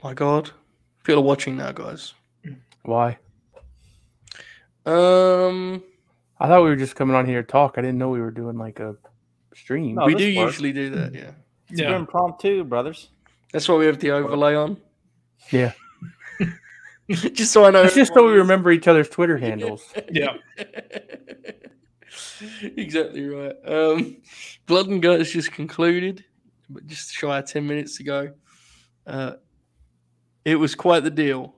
My God. People are watching now, guys. Why? I I thought we were just coming on here to talk. I didn't know we were doing like a stream. No, we this do works. usually do that, yeah. It's Grinpromptu, brothers. That's why we have the overlay on. Yeah. Just so I know. It's just so we remember each other's Twitter handles. Yeah. Exactly right. Blood and Guts just concluded, but just shy of 10 minutes ago. It was quite the deal.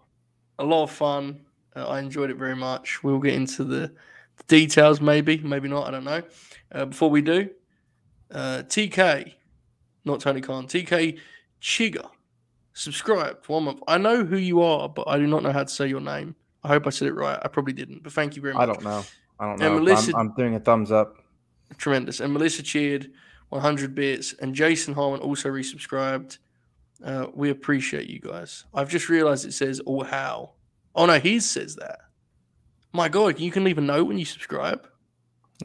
A lot of fun. I enjoyed it very much. We'll get into the details, maybe not. I don't know. Before we do, TK, not Tony Khan, TK Chigga, subscribe for 1 month. I know who you are, but I do not know how to say your name. I hope I said it right. I probably didn't, but thank you very much. I don't know. And Melissa, I'm doing a thumbs up. Tremendous. And Melissa cheered 100 bits. And Jason Harmon also resubscribed. We appreciate you guys. I've just realized it says, oh, how. Oh, no, his says that. My God, you can leave a note when you subscribe.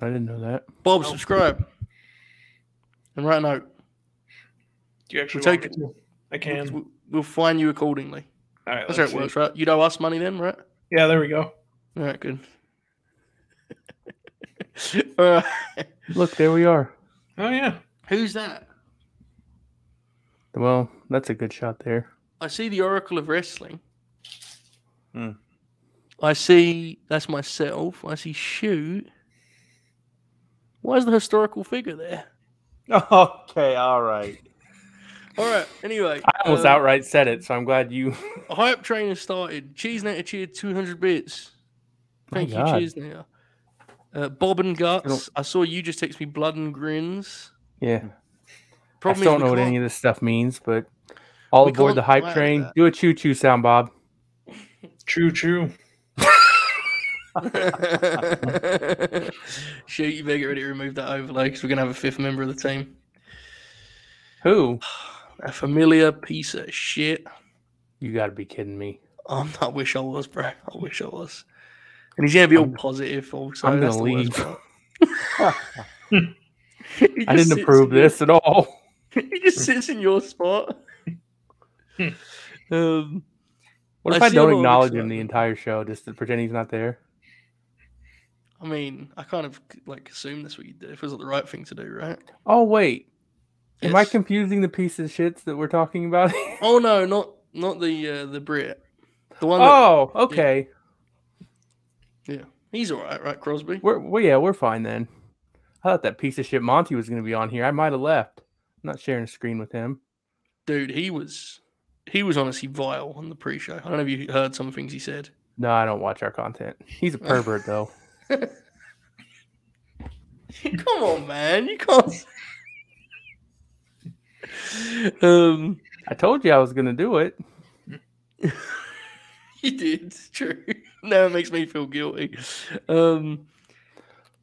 I didn't know that. Bob, subscribe. And write a note. Do you actually We'll want me to? I can. We'll fine you accordingly. All right, That's how it works, right? You owe us money then, right? Yeah, there we go. All right, good. All right. Look, there we are. Oh, yeah. Who's that? Well, that's a good shot there. I see the Oracle of Wrestling. Hmm. I see, that's myself. I see Shoot. Why is the historical figure there? Okay, all right. All right, anyway. I almost outright said it, so I'm glad you... A hype train has started. Cheese Natter cheered 200 bits. Thank you, God. Cheese Natter. Bob and Guts. I saw you just text me blood and grins. Yeah. Problem I still is don't know what can't- any of this stuff means, but all We aboard can't the hype fly train. that. Do a choo-choo sound, Bob. Choo-choo. Shoot, you better get ready to remove that overlay because we're going to have a fifth member of the team. Who? A familiar piece of shit. You got to be kidding me. I wish I was, bro. I wish I was. And he's going to be all positive also. I'm That's gonna the worst leave. part. He I just didn't sits approve in your- this at all. He just sits in your spot. What I if I see a lot don't of acknowledge him excitement. the entire show just to pretend he's not there? I mean, I kind of like assume that's what you do. It feels like the right thing to do, right? Oh, wait. Am I Yes. confusing the piece of shits that we're talking about? Oh no, not the Brit. The one. That, Oh, okay. yeah, he's all right, Crosby? We're fine then. I thought that piece of shit Monty was going to be on here. I might have left. I'm not sharing a screen with him. Dude, he was honestly vile on the pre-show. I don't know if you heard some things he said. No, I don't watch our content. He's a pervert, though. Come on, man, you can't. I told you I was going to do it. You did. It's true. Now it makes me feel guilty. Bob,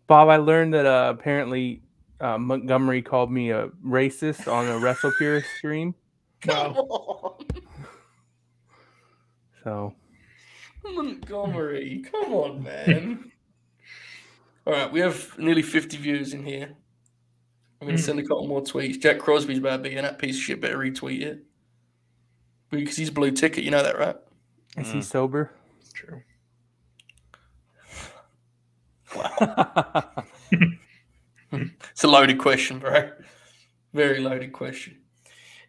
I learned that apparently Montgomery called me a racist on a WrestlePurist stream. Come on, So, Montgomery. Come on, man. All right, we have nearly 50 viewers in here. I'm going to send a couple more tweets. Jack Crosby's about to be, and that piece of shit better retweet it. Because he's a blue ticket, you know that, right? is he sober? True. Wow. It's a loaded question, bro. Very loaded question.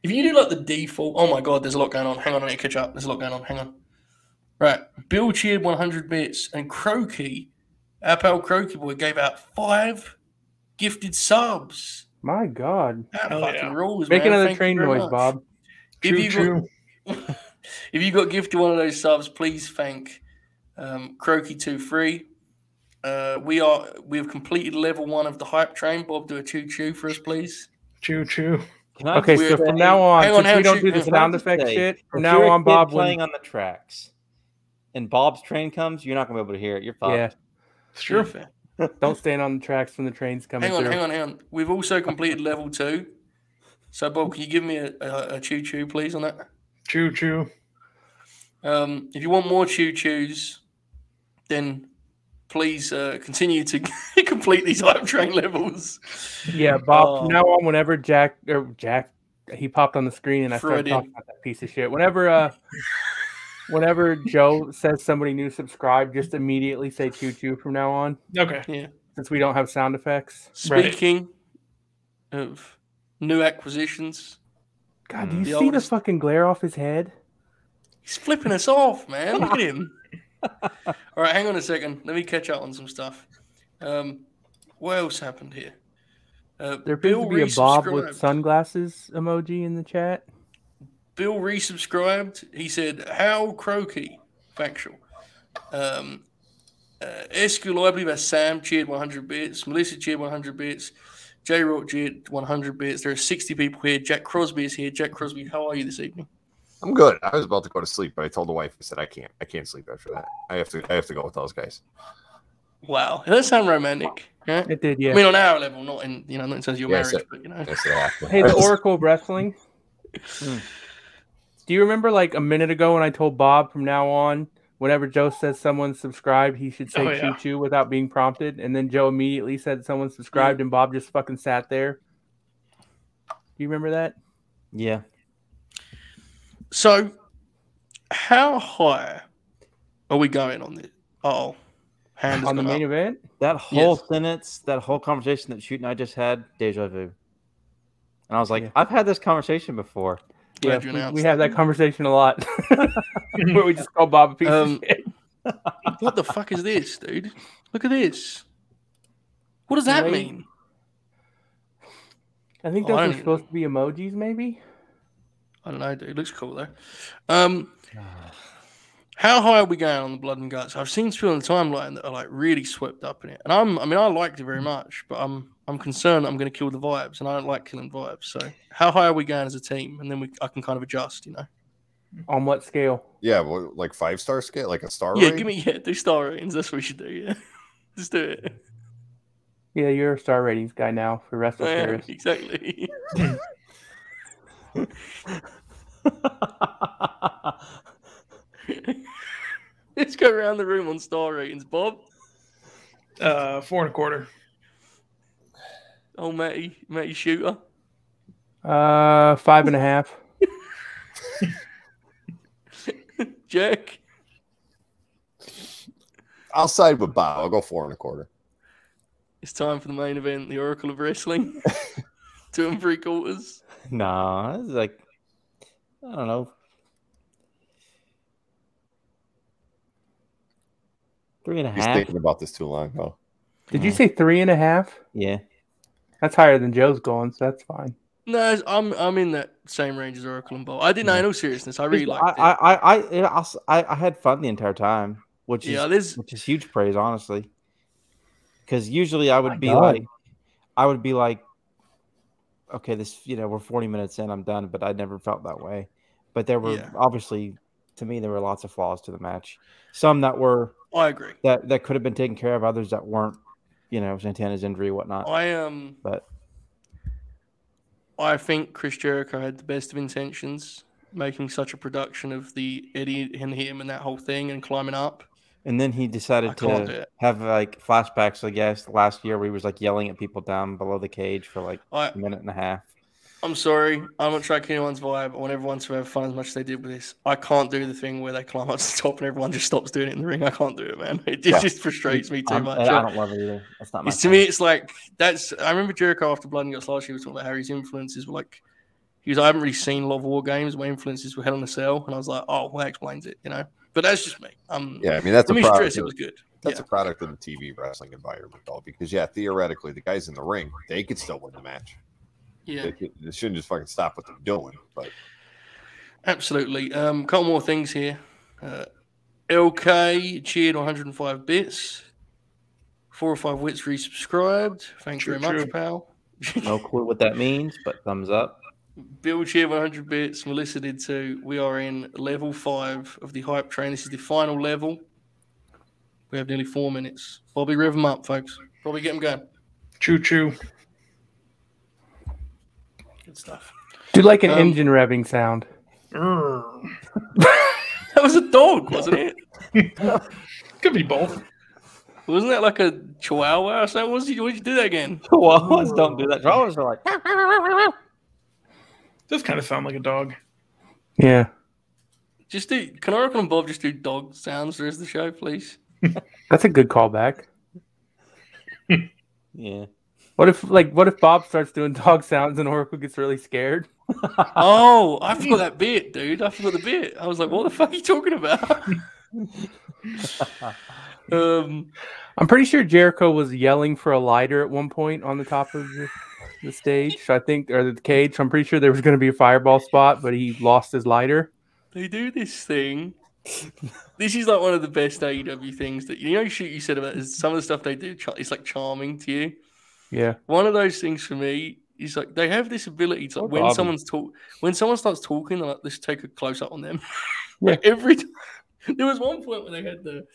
If you do like the default, oh my God, there's a lot going on. Hang on, I need to catch up. There's a lot going on. Hang on. Right. Bill cheered 100 bits, and Croaky, our pal Croaky boy, gave out 5 gifted subs. My God. That Hell fucking yeah. rules, Make man. another Thank you train very noise, much. Bob. If you True. if you got gifted one of those subs, please thank Croaky23. We have completed level 1 of the hype train. Bob, do a choo-choo for us, please. Choo-choo. Can I Okay, just so say- from now on, Hang on, since we don't do hang the on, sound just effect say, shit, from if now you're a on, kid Bob, playing on the tracks, and Bob's train comes, you're not gonna be able to hear it. You're fucked. yeah, It's true. Fair. don't stand on the tracks when the train's coming through. Hang on. We've also completed level 2. So, Bob, can you give me a choo-choo, please, on that? Choo-choo. If you want more choo-choos, then please continue to complete these hype train levels. Yeah, Bob. Oh. From now on, whenever Jack he popped on the screen, and I started Freudian. talking about that piece of shit. Whenever Joe says somebody new subscribe, just immediately say choo choo from now on, Okay. Yeah. since we don't have sound effects. Speaking of new acquisitions, God, do you The see oldest- the fucking glare off his head? he's flipping us off, man. Look at him. All right, hang on a second. Let me catch up on some stuff. What else happened here? There appears to be a Bob with resubscribed. sunglasses emoji in the chat. Bill resubscribed. He said, "How croaky?" Factual. Esculo, I believe that's Sam, cheered 100 bits. Melissa cheered 100 bits. J Rock cheered 100 bits. There are 60 people here. Jack Crosby is here. Jack Crosby, how are you this evening? I'm good. I was about to go to sleep, but I told the wife, I said, I can't sleep after that. I have to go with those guys. Wow, that sounds romantic. Yeah? It did, yeah. I mean, on our level, not in not in terms of your Yeah, marriage, so- but you know. Yes, yeah. Hey, the Oracle of Wrestling. Do you remember like a minute ago when I told Bob from now on, whenever Joe says someone subscribed, he should say Oh, yeah. choo choo without being prompted? And then Joe immediately said someone subscribed and Bob just fucking sat there. Do you remember that? Yeah. So, how high are we going on this? Oh, hand has On the gone main up. event? That whole Yes. sentence, that whole conversation that Shoot and I just had, deja vu. And I was like, Yeah. I've had this conversation before. Glad Yeah, you announced we have that conversation a lot. Where we just call Bob a piece of shit. What the fuck is this, dude? Look at this. What does that Right. mean? I think Oh, I those are don't supposed to be emojis, maybe? I don't know, dude. It looks cool though. How high are we going on the Blood and Guts? I've seen people on the timeline that are like really swept up in it, and I liked it very much, but I'm concerned I'm going to kill the vibes, and I don't like killing vibes. So, how high are we going as a team? And then I can kind of adjust, you know. On what scale? Yeah, well, like 5-star scale, like a star Yeah, rate? do star ratings. That's what we should do. Yeah, just do it. Yeah, you're a star ratings guy now for Wrestle Yeah, Paris. exactly. Let's go around the room on star ratings, Bob. 4.25. Oh, Matty Shooter. 5.5. Jack. I'll side with Bob. I'll go 4.25. It's time for the main event, the Oracle of Wrestling. 2 3/4. Nah, it's like, I don't know. 3.5. He's thinking about this too long, huh? Did you say 3.5? Yeah. That's higher than Joe's going, so that's fine. No, I'm in that same range as Oracle and Bob. I didn't know, in all seriousness, I really liked it. I had fun the entire time, which is huge praise, honestly. Because usually I would be like, okay, this, we're 40 minutes in, I'm done, but I never felt that way. But there were obviously, to me, there were lots of flaws to the match. Some that were, I agree, that could have been taken care of. Others that weren't, Santana's injury, whatnot. But I think Chris Jericho had the best of intentions, making such a production of the Eddie and him and that whole thing and climbing up. And then he decided to have like flashbacks, I guess, last year where he was like yelling at people down below the cage for like a minute and a half. I'm sorry. I'm not trying anyone's vibe. I want everyone to have fun as much as they did with this. I can't do the thing where they climb up to the top and everyone just stops doing it in the ring. I can't do it, man. It just frustrates me too much. I don't love it either. That's not my To me, it's like I remember Jericho after Blood and Guts last year was talking about how his influences were like. I haven't really seen a lot of war games. My influences were Hell in a Cell, and I was like, oh, well, that explains it, But that's just me. Yeah, I mean that's a product. It was good. That's a product of the TV wrestling environment, though, because theoretically, the guys in the ring they could still win the match. Yeah, they shouldn't just fucking stop what they're doing. But absolutely, couple more things here. LK cheered 105 bits. 4 or 5 wits resubscribed. Thanks very much, pal. No clue what that means, but thumbs up. Bill cheered 100 bits. Melissa did too. We are in level 5 of the hype train. This is the final level. We have nearly 4 minutes. Bobby, rev them up, folks. Probably get them going. Choo choo. Good stuff. Do like an engine revving sound. That was a dog, wasn't it? Could be both. Wasn't that like a chihuahua or something? What'd you do that again? Chihuahuas don't do that. Chihuahuas are like. Does kind of sound like a dog. Yeah. Can Oracle and Bob just do dog sounds the rest of the show, please? That's a good callback. Yeah. What if Bob starts doing dog sounds and Oracle gets really scared? Oh, I forgot that bit, dude. I forgot the bit. I was like, what the fuck are you talking about? I'm pretty sure Jericho was yelling for a lighter at one point on the top of the stage. So I think, or the cage. So I'm pretty sure there was going to be a fireball spot, but he lost his lighter. They do this thing. This is like one of the best AEW things that shit you said about is some of the stuff they do. It's like charming to you. Yeah. One of those things for me is like they have this ability to like, when someone starts talking, like, let's take a close up on them. Like every time. There was one point when they had the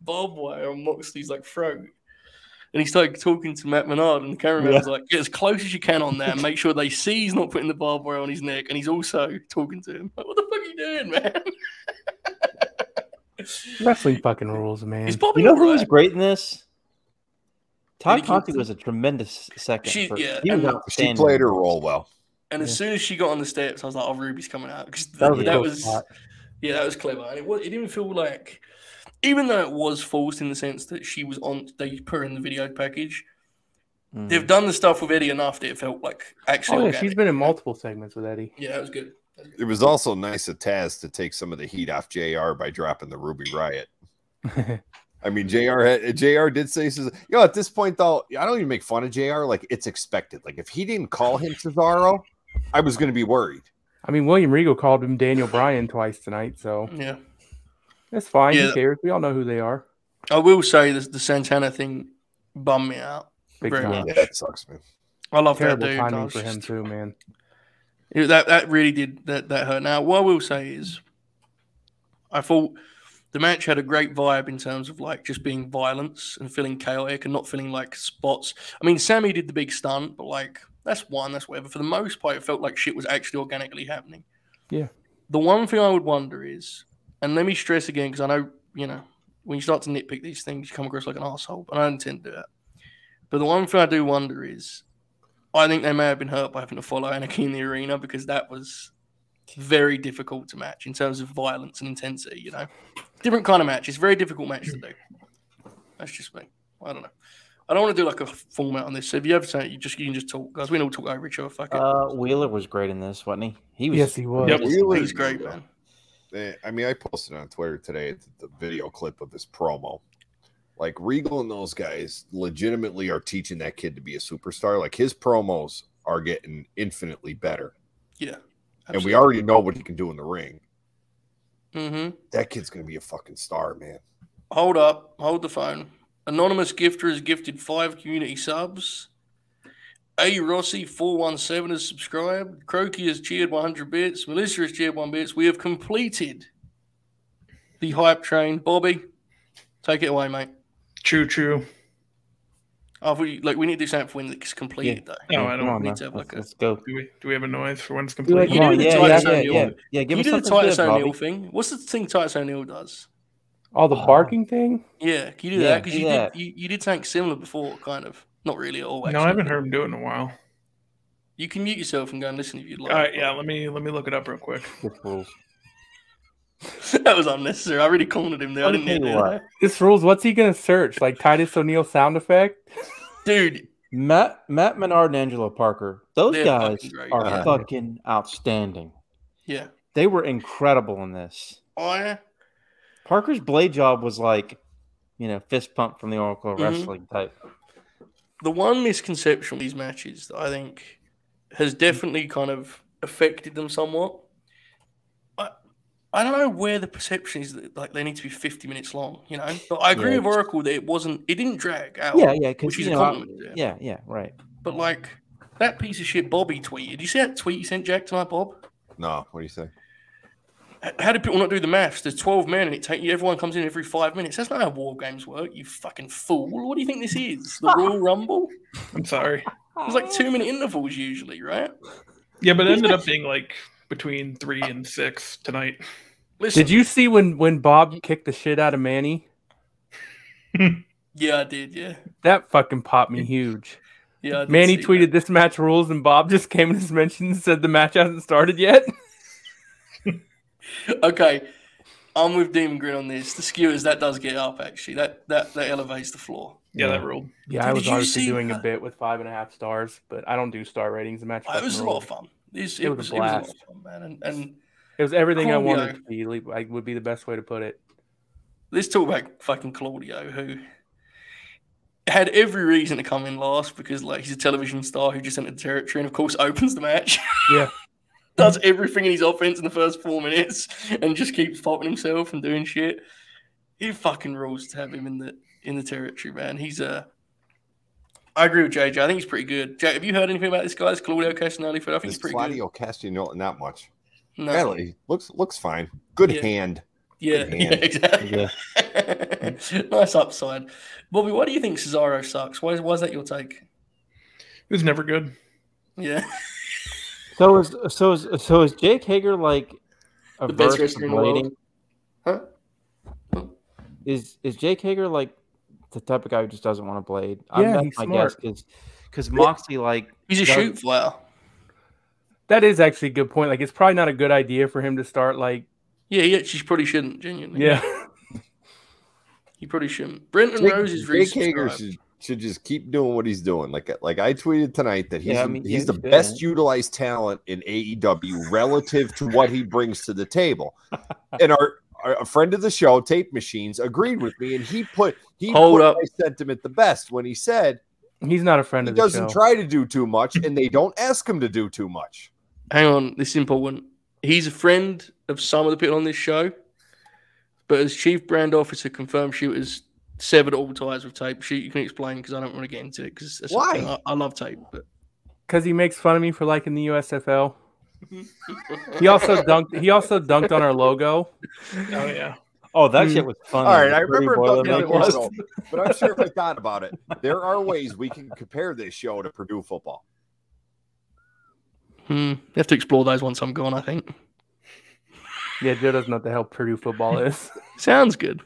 barbed wire on Moxley's like throat, and he started talking to Matt Menard, and the cameraman was like, "Get as close as you can on there, and make sure they see he's not putting the barbed wire on his neck, and he's also talking to him." Like, what the fuck are you doing, man? Wrestling fucking rules, man. You know who was great in this? Todd Conti was a tremendous second. She played her role well. And as soon as she got on the steps, I was like, "Oh, Ruby's coming out," because that was clever. And it didn't feel like, even though it was forced in the sense that she was on, they put her in the video package. They've done the stuff with Eddie enough that it felt like actually. She's been in multiple segments with Eddie. Yeah, that was good. It was also nice of Taz to take some of the heat off JR by dropping the Ruby Riot. I mean, JR did say, at this point, though, I don't even make fun of JR. Like, it's expected. Like, if he didn't call him Cesaro, I was going to be worried. I mean, William Regal called him Daniel Bryan twice tonight, so yeah, that's fine. Who cares? We all know who they are. I will say the Santana thing bummed me out very much. Yeah, it sucks, man. I love Terrible that dude. timing for him too, man. That really did that hurt. Now, what I will say is, I thought the match had a great vibe in terms of like just being violence and feeling chaotic and not feeling like spots. I mean, Sammy did the big stunt, but like that's whatever. For the most part, it felt like shit was actually organically happening. Yeah. The one thing I would wonder is, and let me stress again, because I know, when you start to nitpick these things, you come across like an asshole, but I don't intend to do that. But the one thing I do wonder is, I think they may have been hurt by having to follow Anarchy in the arena, because that was very difficult to match in terms of violence and intensity, Different kind of match. It's a very difficult match to do. That's just me. I don't know. I don't want to do like a format on this. So if you have something, you can just talk, guys. We can all talk over each other. Fuck it. Wheeler was great in this, wasn't he? Yes, he was. Yep, he was great, man. I mean, I posted on Twitter today the video clip of this promo. Like, Regal and those guys legitimately are teaching that kid to be a superstar. Like, his promos are getting infinitely better. Yeah. Absolutely. And we already know what he can do in the ring. Mm-hmm. That kid's going to be a fucking star, man. Hold up. Hold the phone. Anonymous gifter has gifted 5 community subs. A. Rossi 417 has subscribed. Croaky has cheered 100 bits. Melissa has cheered 1 bit. We have completed the hype train. Bobby, take it away, mate. Choo-choo. Oh, we need to do something for when it's completed, though. No, I don't. Need to have let's go. Do we have a noise for when it's completed? Yeah. Give us the something Titus good, O'Neil Bobby. thing. What's the thing Titus O'Neil does? Oh, the barking thing? Yeah, can you do that? Because you did something similar before, kind of. Not really at all, actually. No, I haven't heard him do it in a while. You can mute yourself and go and listen if you'd like. All right, yeah, let me look it up real quick. That was unnecessary. I really cornered him there. I didn't need to do that. This rules. What's he going to search? Like Titus O'Neil sound effect? Dude. Matt Menard and Angelo Parker. Those guys are great. fucking outstanding. Yeah. They were incredible in this. Parker's blade job was like, fist pump from the Oracle of Wrestling type. The one misconception of these matches that I think has definitely kind of affected them somewhat. I don't know where the perception is that like they need to be 50 minutes long, But I agree with Oracle that it didn't drag out. Yeah, which is a compliment. Yeah, right. But like that piece of shit Bobby tweeted. Did you see that tweet you sent Jack tonight, Bob? No, what do you say? How do people not do the maths? There's 12 men and everyone comes in every 5 minutes. That's not how war games work, you fucking fool. What do you think this is? The Royal Rumble? I'm sorry. It's like 2-minute intervals usually, right? Yeah, but it ended up being like between 3 and 6 tonight. Listen, did you see when Bob kicked the shit out of Manny? Yeah, I did, yeah. That fucking popped me huge. Yeah, Manny tweeted this match rules, and Bob just came in his mentions and said the match hasn't started yet. Okay, I'm with Demon Grin on this. The skewers, that does get up, actually. That elevates the floor. Yeah, that ruled. Yeah, I was obviously doing a bit with 5.5 stars, but I don't do star ratings. The match it was a lot of fun. It was a blast. It was a lot of fun, man. And it was everything Claudio, I wanted to be. Like, would be the best way to put it. Let's talk about fucking Claudio, who had every reason to come in last because, like, he's a television star who just entered the territory and, of course, opens the match. Yeah. Does everything in his offense in the first 4 minutes and just keeps popping himself and doing shit. He fucking rules to have him in the territory, man. He's I agree with JJ. I think he's pretty good. Jay, have you heard anything about this guy? It's Claudio Castagnoli. I think he's pretty Claudio good. Castagnoli, not much. No. Really, looks fine. Good hand. Yeah, exactly. Yeah. Nice upside. Bobby, why do you think Cesaro sucks? Why is that your take? He was never good. Yeah. So is Jake Hager like a the best wrestler in the world? Huh? Is Jake Hager like the type of guy who just doesn't want to blade? Yeah, he's smart. Because Moxley he's a shoot flower. That is actually a good point. Like, it's probably not a good idea for him to start like. Yeah, he actually probably shouldn't. Genuinely. Yeah. He probably shouldn't. Brenton Rose is Jake Hager should just keep doing what he's doing. Like I tweeted tonight that he's the best utilized talent in AEW relative to what he brings to the table. And a friend of the show, Tape Machines, agreed with me, and he put my sentiment the best when he said he's not a friend of the show. He doesn't try to do too much, and they don't ask him to do too much. Hang on, this is important. He's a friend of some of the people on this show, but as chief brand officer, confirmed shooters severed all ties with Tape. Shoot, you can explain because I don't want to get into it. Because why? I love Tape, but because he makes fun of me for liking the USFL. He also dunked on our logo. Oh yeah. Oh, that shit was fun. All right, I remember it was, but I'm sure if I thought about it, there are ways we can compare this show to Purdue football. You have to explore those once I'm gone, I think. Yeah, Joe doesn't know what the hell Purdue football is. Sounds good.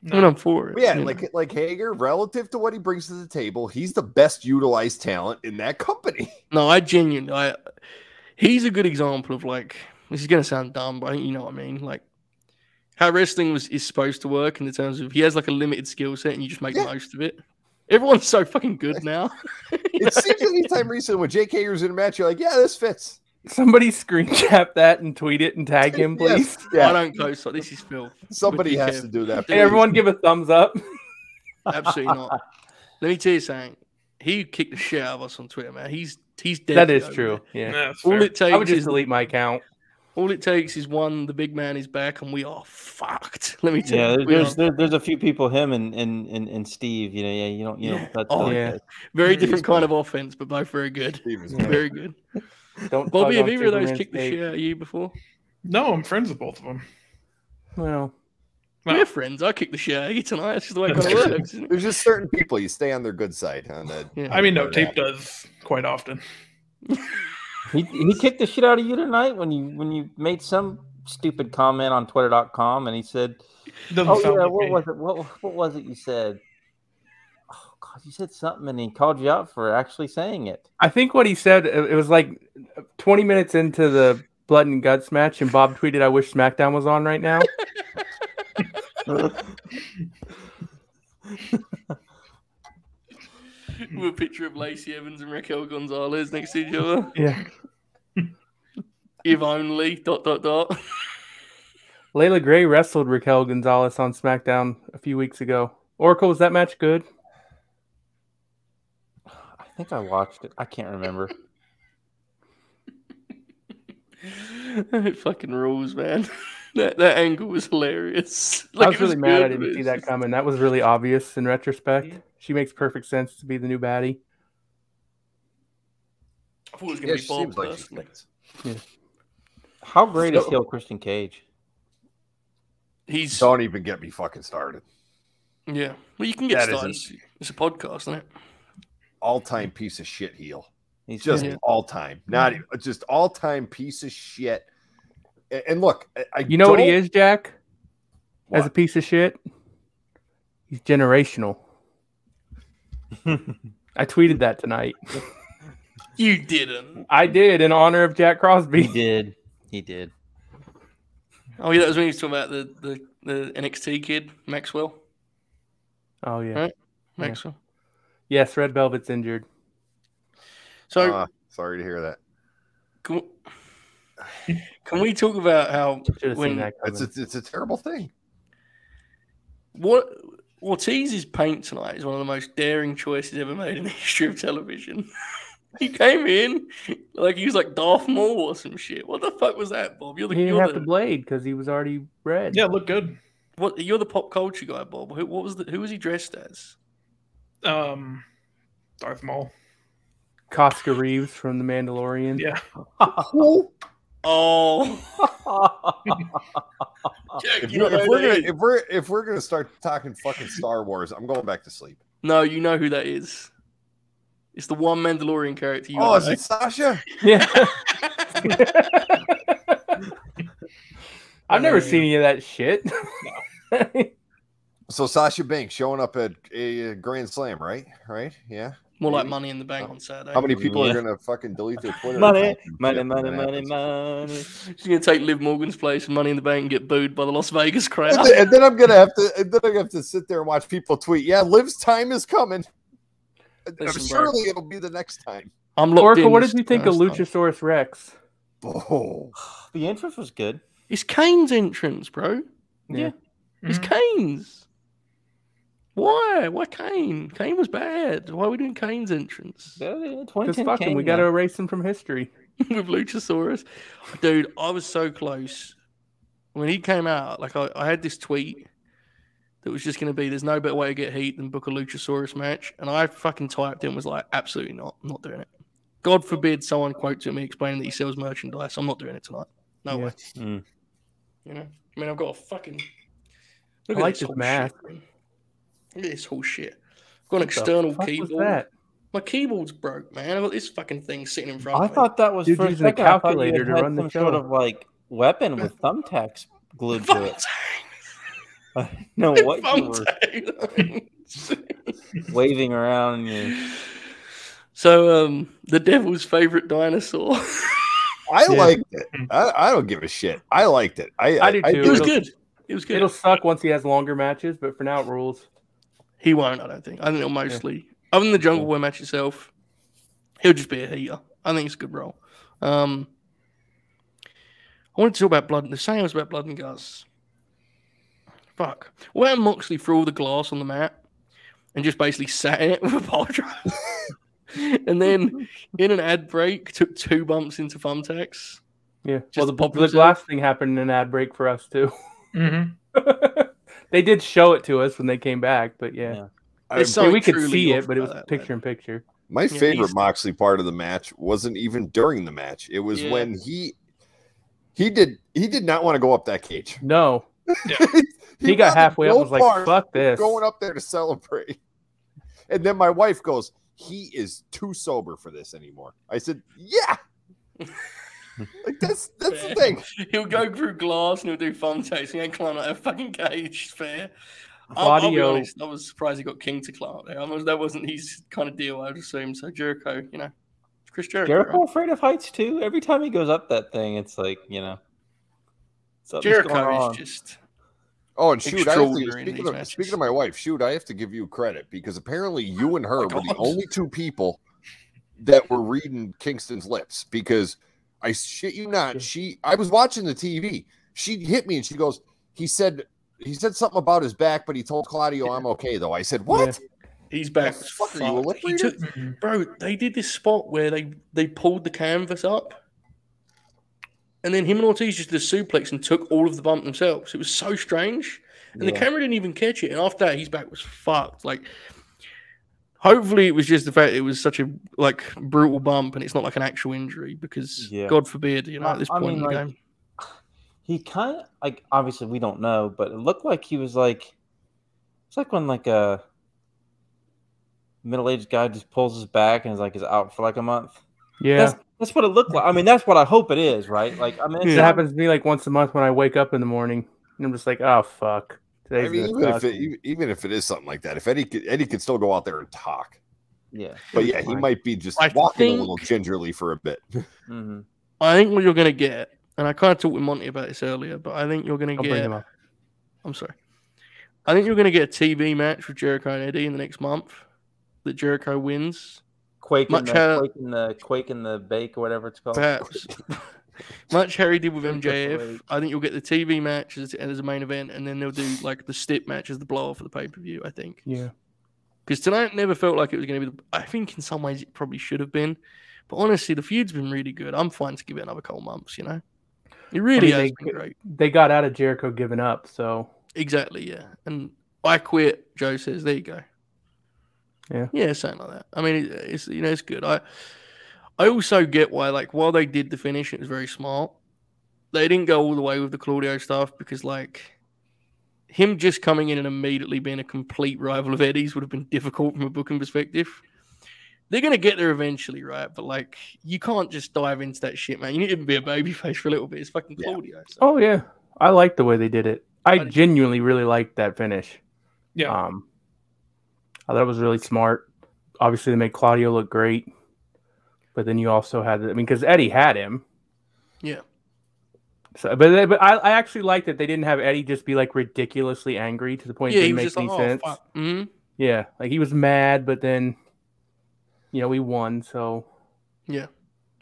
No. I'm for it. But yeah, like Hager, relative to what he brings to the table, he's the best utilized talent in that company. No, he's a good example of, like, this is going to sound dumb, but I think you know what I mean. Like, how wrestling is supposed to work in the terms of he has, like, a limited skill set and you just make the most of it. Everyone's so fucking good now. It seems anytime recently when Jake Hager's in a match, you're like, yeah, this fits. Somebody screen cap that and tweet it and tag him, please. Yes. Yeah. I don't post that. This is filth. Somebody has to do that. Hey, everyone give a thumbs up. Absolutely not. Let me tell you something. He kicked the shit out of us on Twitter, man. He's dead. That is true. Yeah. All it takes I would just delete my account. All it takes is one, the big man is back, and we are fucked. Let me tell you. There's a few people, him and Steve. Very different kind of offense, but both very good. Very good. Bobby, have either of those kicked the shit out of you before? No, I'm friends with both of them. Well, we're friends. I kicked the shit out of you tonight. That's just the way it kind of works. There's just certain people you stay on their good side. I mean, no, Tape does quite often. He kicked the shit out of you tonight when you made some stupid comment on Twitter.com and he said, what was it you said? Oh God, you said something and he called you out for actually saying it. I think what he said, it was like 20 minutes into the Blood and Guts match and Bob tweeted, I wish SmackDown was on right now. With a picture of Lacey Evans and Raquel Gonzalez next to each other. Yeah. If only, ... Layla Gray wrestled Raquel Gonzalez on SmackDown a few weeks ago. Oracle, was that match good? I think I watched it. I can't remember. It fucking rules, man. That angle was hilarious. I was really mad I didn't see that coming. That was really obvious in retrospect. Yeah. She makes perfect sense to be the new baddie. I thought it was going to be Bob personally. How great is heel Christian Cage? Don't even get me fucking started. Yeah. Well, you can get started. It's a podcast, isn't it? All-time piece of shit heel. He's just all-time. Not even, just all-time piece of shit. And look, you know what he is, Jack? As a piece of shit? He's generational. I tweeted that tonight. You didn't. I did in honor of Jack Crosby. He did. Oh yeah, that was when he was talking about the NXT kid, Maxwell. Oh yeah. Right? Maxwell. Yes, Red Velvet's injured. So sorry to hear that. Can we talk about how it's a terrible thing? What Ortiz's paint tonight is one of the most daring choices ever made in the history of television. He came in like he was like Darth Maul or some shit. What the fuck was that, Bob? He didn't have the blade because he was already red. Yeah, it looked good. What? You're the pop culture guy, Bob. Who was he dressed as? Darth Maul. Casca Reeves from The Mandalorian. Yeah. Oh. if we're gonna start talking fucking Star Wars, I'm going back to sleep. No, you know who that is. It's the one Mandalorian character you is it Sasha? Yeah. I've never seen any of that shit. No. So Sasha Banks showing up at a Grand Slam, right? Yeah. More like Money in the Bank on Saturday. How many people are gonna fucking delete their Twitter? Money. She's gonna take Liv Morgan's place and Money in the Bank and get booed by the Las Vegas crowd. And then I'm gonna have to sit there and watch people tweet. Yeah, Liv's time is coming. Surely it'll be the next time. I'm locked in. What did you think of Luchasaurus Rex? Oh, the entrance was good. It's Kane's entrance, bro. Yeah. It's Kane's. Why? Why Kane? Kane was bad. Why are we doing Kane's entrance? Because fucking, we got to erase him from history. With Luchasaurus. Dude, I was so close. When he came out, like I had this tweet that was just going to be, there's no better way to get heat than book a Luchasaurus match. And I fucking typed in and was like, absolutely not. I'm not doing it. God forbid someone quotes at me explaining that he sells merchandise. I'm not doing it tonight. No way. You know? I mean, I've got a fucking... Look at this mask. Look at this whole shit. I've got an external keyboard. My keyboard's broke, man. I've got this fucking thing sitting in front of me. I thought that was using a calculator to run the show. Sort of like weapon with thumbtacks glued to it. I don't know what you were waving around. So, the devil's favorite dinosaur. I liked it. I don't give a shit. I liked it. I do too. It was good. It was good. It'll suck once he has longer matches, but for now it rules. He won't, I don't think. I think it'll mostly, other than the Jungle Boy match itself, he'll just be a heater. I think it's a good role. I wanted to talk about blood. The saying was about blood and guts. Fuck. What about Moxley threw all the glass on the mat and just basically sat in it with a Patron? And then in an ad break, took 2 bumps into thumbtacks. Yeah. Well, the glass thing happened in an ad break for us too. They did show it to us when they came back, but yeah. We could see it, but it was picture in picture. My favorite Moxley part of the match wasn't even during the match. It was when he did not want to go up that cage. No. he got halfway up and was like, fuck this. Going up there to celebrate. And then my wife goes, he is too sober for this anymore. I said, yeah. Like that's the thing. He'll go through glass and he'll do thumbtacks. He ain't climbing out a fucking cage. It's fair. I'll be honest. I was surprised he got King to climb up there. That wasn't his kind of deal, I would assume. So Jericho, Chris Jericho afraid of heights too. Every time he goes up that thing, it's like Jericho is just. Oh, and shoot! Speaking of my wife, I have to give you credit because apparently you and her were the only 2 people that were reading Kingston's lips because. I shit you not. I was watching the TV. She hit me and she goes, he said something about his back, but he told Claudio, I'm okay though. I said, what? Yeah. He's back. Bro, they did this spot where they pulled the canvas up and then him and Ortiz just did a suplex and took all of the bump themselves. It was so strange. And the camera didn't even catch it. And after that, his back was fucked. Like, hopefully it was just the fact it was such a brutal bump and it's not like an actual injury because God forbid, at this point in the game. He kind of obviously we don't know, but it looked like he was it's like when a middle-aged guy just pulls his back and is out for a month. Yeah. That's what it looked like. I mean, that's what I hope it is, right? It happens to me once a month when I wake up in the morning and I'm just like, oh fuck. Even if it is something like that, if Eddie could still go out there and talk, Yeah. But yeah, he might be just walking a little gingerly for a bit. Mm-hmm. I think what you're going to get, and I kind of talked with Monty about this earlier, but I think you're going to get. Bring him up. I'm sorry. I think you're going to get a TV match with Jericho and Eddie in the next month that Jericho wins. Quake in the bake or whatever it's called. Perhaps. Much Harry did with MJF. I think you'll get the TV match as a main event, and then they'll do like the stip match as the blow off for the pay-per-view, I think. Yeah. Because tonight never felt like it was going to be I think in some ways it probably should have been. But honestly, the feud's been really good. I'm fine to give it another couple months, you know? It really has been great. They got out of Jericho giving up, so. Exactly, yeah. And I quit, Joe says. There you go. Yeah. Yeah, something like that. I mean, it's it's good. I also get why, like, while they did the finish, it was very smart. They didn't go all the way with the Claudio stuff because, like, him just coming in and immediately being a complete rival of Eddie's would have been difficult from a booking perspective. They're going to get there eventually, right? But, like, you can't just dive into that shit, man. You need to be a babyface for a little bit. It's fucking Claudio. So. Oh, yeah. I like the way they did it. I genuinely really liked that finish. Yeah. I thought it was really smart. Obviously, they made Claudio look great. But then you also had, because Eddie had him. Yeah. So, but I actually liked that they didn't have Eddie just be, like, ridiculously angry to the point it didn't make any sense. Mm-hmm. Yeah. Like, he was mad, but then... we won, so yeah.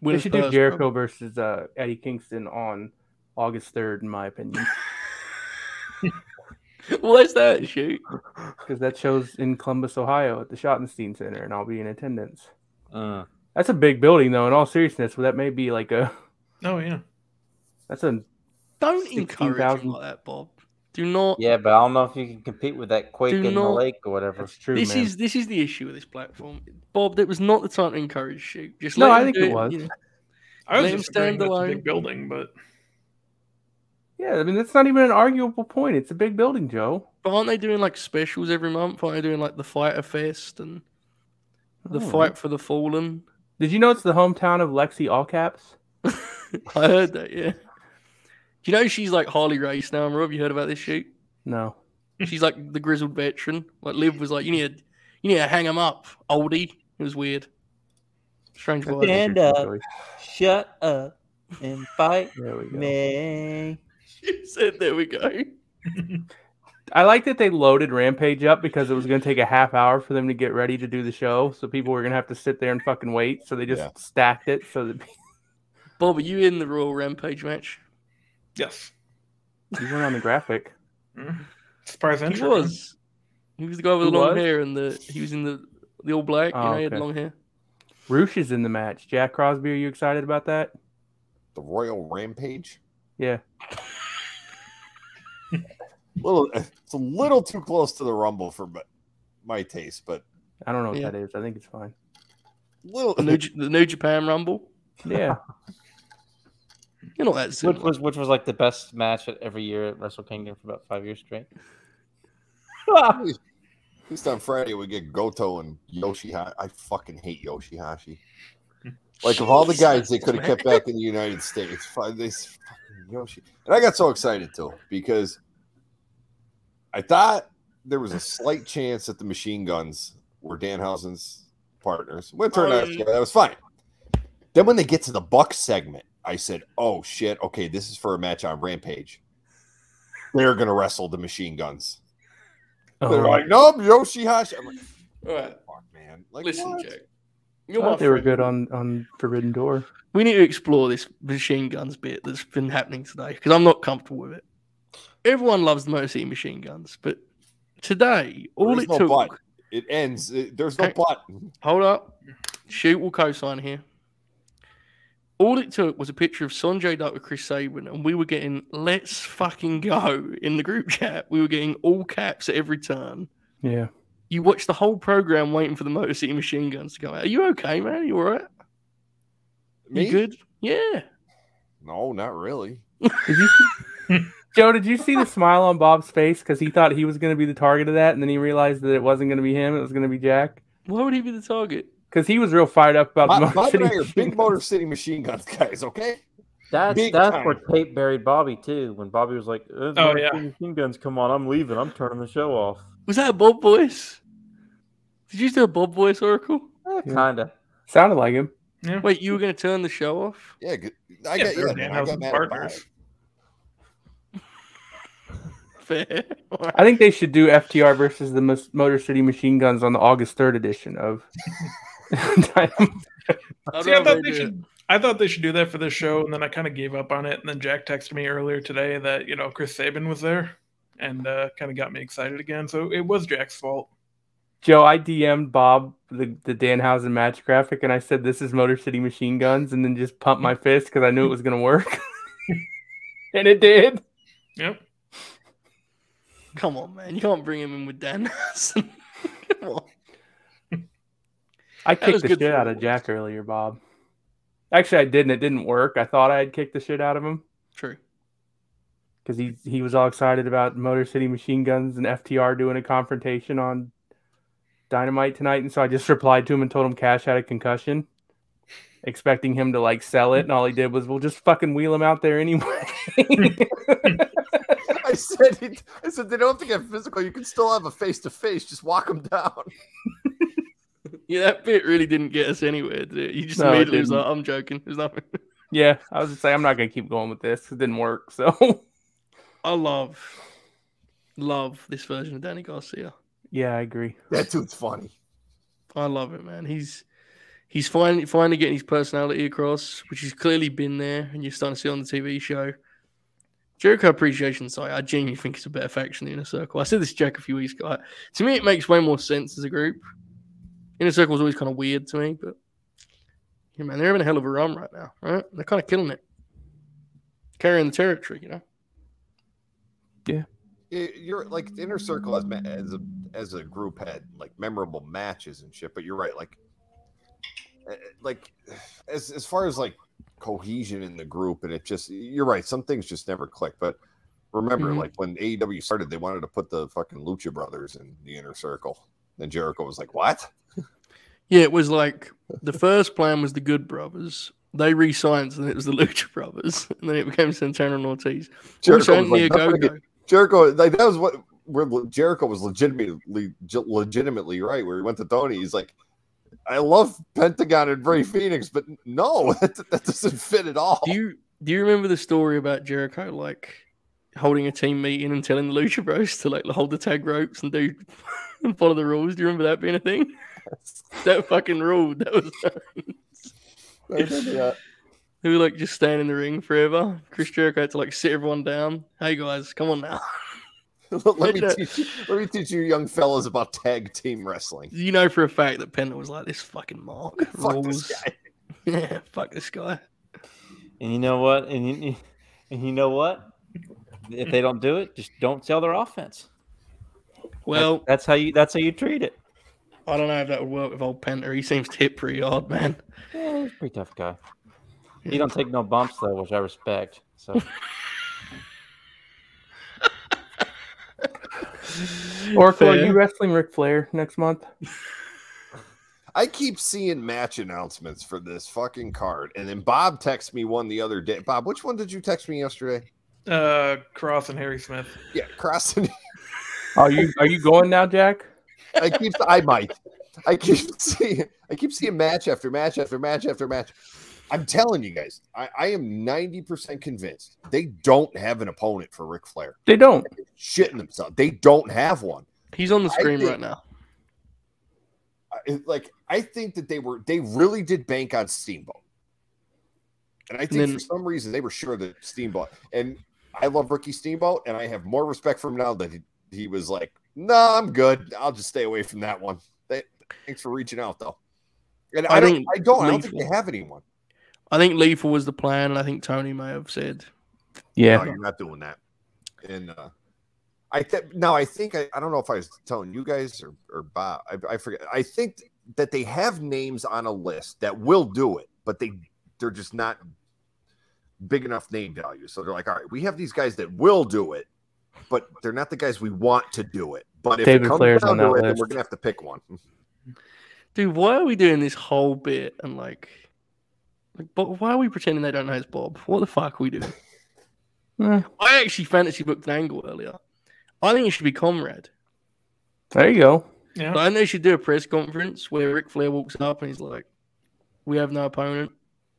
We should do Jericho versus Eddie Kingston on August 3rd, in my opinion. What's that, shoot? Because that show's in Columbus, Ohio, at the Schottenstein Center, and I'll be in attendance. That's a big building, though. In all seriousness, that may be like a. Oh yeah. That's a. Don't encourage him like that, Bob. Do not. Yeah, but I don't know if you can compete with that Quake in the lake or whatever. That's true. This is the issue with this platform, Bob. That was not the time to encourage shoot. Just I think it was. I was just stand alone. It's a big building, but yeah, that's not even an arguable point. It's a big building, Joe. But aren't they doing like specials every month? Aren't they doing like the Fighter Fest and the Fight for the Fallen? Did you know it's the hometown of Lexi All Caps? I heard that. Yeah. Do you know she's like Harley Race now, Rob? You heard about this shoot? No. She's like the grizzled veteran. Like Liv was like, you need to hang him up, oldie. It was weird. Strange vibe. Stand up, shut up, and fight me. She said, "There we go." I like that they loaded Rampage up because it was going to take a half hour for them to get ready to do the show, so people were going to have to sit there and fucking wait. So they just stacked it so that. Bob, are you in the Royal Rampage match? Yes. You weren't on the graphic. Surprise entry. He was. He was the guy with the long hair, and he was in the all black. He had long hair. Roosh is in the match. Jack Crosby, are you excited about that? The Royal Rampage? Yeah. It's a little too close to the Rumble for my taste, but I don't know what that is. I think it's fine. The New Japan Rumble? Yeah. You know that's which was like the best match every year at Wrestle Kingdom for about 5 years straight. At least on Friday we get Goto and Yoshihashi. I fucking hate Yoshihashi. Like of all the guys they could have kept back in the United States, this fucking Yoshi. And I got so excited too because I thought there was a slight chance that the Machine Guns were Danhausen's partners. It turned out that was fine. Then when they get to the Buck segment, I said, "Oh shit! Okay, this is for a match on Rampage. They're gonna wrestle the Machine Guns." They're like, "Nope, Yoshihashi." I'm like, "All right, fuck, man." Like, listen, what? Jack. They were good on Forbidden Door. We need to explore this Machine Guns bit that's been happening today because I'm not comfortable with it. Everyone loves the Motor City Machine Guns, but today all it took. But. It ends. There's no but. Hold up. Shoot will co-sign here. All it took was a picture of Sonjay Dutt with Chris Sabin, and we were getting "Let's fucking go" in the group chat. We were getting all caps at every turn. Yeah. You watched the whole program waiting for the Motor City Machine Guns to come out. Are you okay, man? Are you all right? Me? You good? Yeah. No, not really. Joe, did you see the smile on Bob's face because he thought he was going to be the target of that, and then he realized that it wasn't going to be him; it was going to be Jack? Why would he be the target? Because he was real fired up about the Motor City. Big Motor City Machine Guns guys, okay? That's where Tate buried Bobby too. When Bobby was like, Machine Guns, come on, I'm leaving. I'm turning the show off. Was that a Bob voice? Did you do a Bob voice, Oracle? Kinda. Sounded like him. Yeah. Wait, you were going to turn the show off? Yeah, I got Danhausen mad partners. Fair. I think they should do FTR versus the Motor City Machine Guns on the August 3rd edition of Dynamite. I thought they should do that for this show, and then I kind of gave up on it. And then Jack texted me earlier today that Chris Sabin was there, and kind of got me excited again. So it was Jack's fault. Joe, I DM'd Bob the Danhausen match graphic, and I said, "This is Motor City Machine Guns," and then just pumped my fist because I knew it was going to work, and it did. Yep. Come on, man! You can't bring him in with Danhausen. Come on. I kicked the shit out of Jack earlier, Bob. Actually, I didn't. It didn't work. I thought I had kicked the shit out of him. True. Because he was all excited about Motor City Machine Guns and FTR doing a confrontation on Dynamite tonight, and so I just replied to him and told him Cash had a concussion, expecting him to sell it, and all he did was, "We'll just fucking wheel him out there anyway." I said they don't have to get physical. You can still have a face-to-face. Just walk them down. Yeah, that bit really didn't get us anywhere, did it? You just immediately was like, "I'm joking. There's nothing." Yeah, I was just saying, I'm not going to keep going with this. It didn't work, so. I love this version of Danny Garcia. Yeah, I agree. That dude's funny. I love it, man. He's finally getting his personality across, which has clearly been there, and you're starting to see on the TV show. Jericho Appreciation Site, I genuinely think it's a better faction than Inner Circle. I said this to Jack a few weeks ago. To me, it makes way more sense as a group. Inner Circle was always kind of weird to me, but yeah, man, they're having a hell of a run right now, right? They're kind of killing it, carrying the territory, Yeah. You're like the Inner Circle as a group had memorable matches and shit, but you're right, as far as cohesion in the group, and you're right, some things just never click. But remember, when AEW started, they wanted to put the fucking Lucha Brothers in the Inner Circle. Then Jericho was like, "What?" Yeah, it was the first plan was the Good Brothers. They re-signed, and it was the Lucha Brothers, and then it became Santana and Ortiz. Jericho that was where Jericho was legitimately right. Where he went to Tony, he's like, "I love Pentagon and Bray Phoenix, but no, that doesn't fit at all." Do you remember the story about Jericho holding a team meeting and telling the Lucha Bros to hold the tag ropes and do and follow the rules? Do you remember that being a thing? That fucking rule. That was. They were just staying in the ring forever. Chris Jericho had to sit everyone down. Hey guys, come on now. Let me teach you young fellas about tag team wrestling. You know for a fact that Penta was like, "This fucking mark. Fuck this guy." Yeah, fuck this guy. And you know what? And you know what? If they don't do it, just don't sell their offense. Well, that's how you treat it. I don't know if that would work with old Penta. He seems to hit pretty hard, man. Yeah, he's a pretty tough guy. He don't take no bumps though, which I respect. So. Oracle, are you wrestling Ric Flair next month? I keep seeing match announcements for this fucking card, and then Bob texted me one the other day. Bob, which one did you text me yesterday? Cross and Harry Smith. Yeah, Cross and. Are you going now, Jack? I keep seeing match after match after match after match. I'm telling you guys, I am 90% convinced they don't have an opponent for Ric Flair. They don't. They're shitting themselves. They don't have one. He's on the screen right now. I think that they really did bank on Steamboat. And I think for some reason they were sure that Steamboat, and I love Ricky Steamboat, and I have more respect for him now that he was like, "No, I'm good. I'll just stay away from that one." Thanks for reaching out, though. And I don't think they have anyone. I think Lethal was the plan, and I think Tony may have said, "Yeah, no, you're not doing that." And I think I don't know if I was telling you guys or Bob. I forget. I think that they have names on a list that will do it, but they're just not big enough name value. So they're like, all right, we have these guys that will do it, but they're not the guys we want to do it. But if David it comes Flair's down on that to it, then list. we're gonna have to pick one. dude, why are we doing this whole bit and but why are we pretending they don't know it's Bob? What the fuck are we doing? I actually fantasy booked an angle earlier. I think it should be Comrade. There you go. Yeah. But I know they should do a press conference where Ric Flair walks up and he's like, "We have no opponent.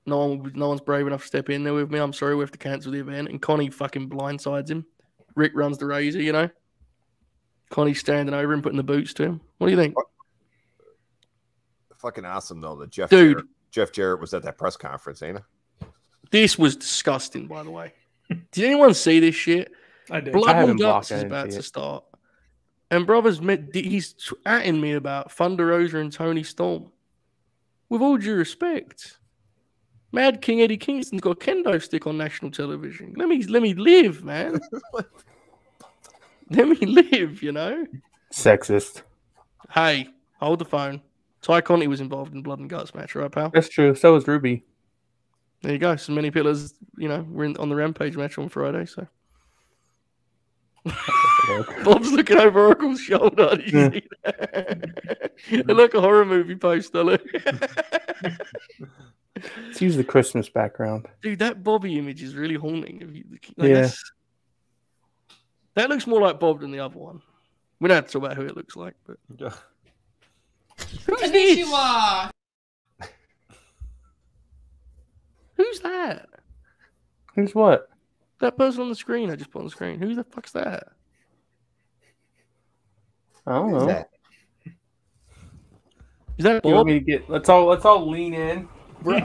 No one's brave enough to step in there with me. I'm sorry, we have to cancel the event." And Connie fucking blindsides him. Rick runs the razor, you know. Connie's standing over him, putting the boots to him. What do you think? Fucking awesome though that Jeff Jarrett was at that press conference, ain't it? This was disgusting, by the way. Did anyone see this shit? I did. Blood and Guts is about to start. And brothers, he's atting me about Thunder Rosa and Tony Storm. With all due respect, Mad King Eddie Kingston's got a kendo stick on national television. Let me live, man. Let me live, you know? Sexist. Hey, hold the phone. Ty Conti was involved in Blood and Guts match, right, pal? That's true. So was Ruby. There you go. So many pillars, you know, we're on the Rampage match on Friday, so. Bob's looking over Oracle's shoulder. Did you see that? It's like a horror movie poster. Look. Let's use the Christmas background. Dude, that Bobby image is really haunting. Like, that looks more like Bob than the other one. We don't have to talk about who it looks like, but. Who's this? Who's that? Who's what? That person on the screen I just put on the screen. Who the fuck's that? I don't know. Is that Bob? You want me to get? Let's all lean in. I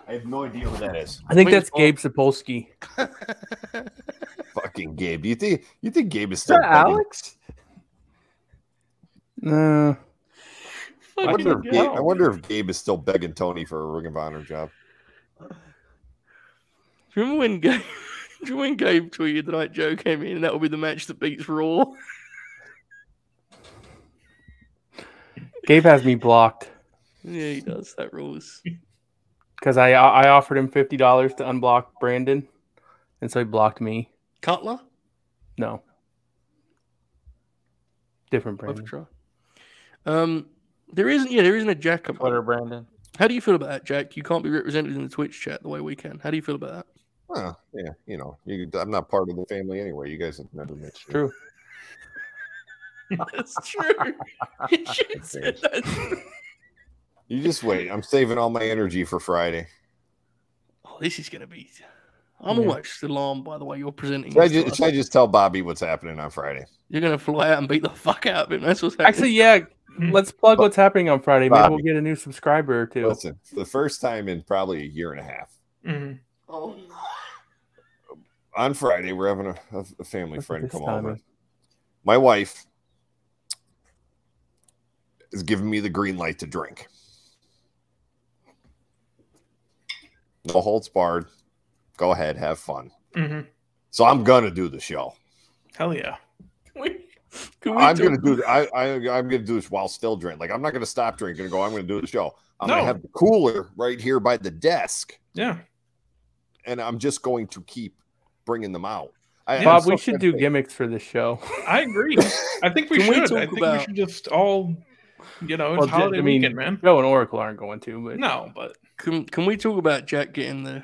have no idea who that is. I think that's Gabe Sapolsky. Fucking Gabe. You think Gabe is still Alex? No. I wonder if Gabe is still begging Tony for a Ring of Honor job. Remember when Gabe tweeted the night Joe came in and that will be the match that beats Raw? Gabe has me blocked. Yeah, he does. That rules. Because I offered him $50 to unblock Brandon, and so he blocked me. Cutler? No. Different Brandon. There isn't a Jack up Twitter, Brandon. How do you feel about that, Jack? You can't be represented in the Twitch chat the way we can. How do you feel about that? Well, yeah, you know, I'm not part of the family anyway. You guys have never met. True. That's true. You just wait. I'm saving all my energy for Friday. Oh, this is gonna be. I'm almost alarmed by the way you're presenting. Should I just tell Bobby what's happening on Friday? You're gonna fly out and beat the fuck out of him. That's what's happening. Actually, yeah. Let's plug what's happening on Friday. Maybe we'll get a new subscriber or two. Listen, for the first time in probably a year and a half. Mm-hmm. Oh no. On Friday, we're having a family friend come over. My wife is giving me the green light to drink. No holds barred. Go ahead, have fun. Mm-hmm. So I'm gonna do the show. Hell yeah! I'm gonna do this while still drinking. Like I'm not gonna stop drinking and go. I'm gonna do the show. I'm gonna have the cooler right here by the desk. Yeah, and I'm just going to keep bringing them out. Bob, we should do gimmicks for this show. I agree. I think we should. I think we should just all, it's holiday weekend, man. Joe and Oracle aren't going to, but no. But can we talk about Jack getting the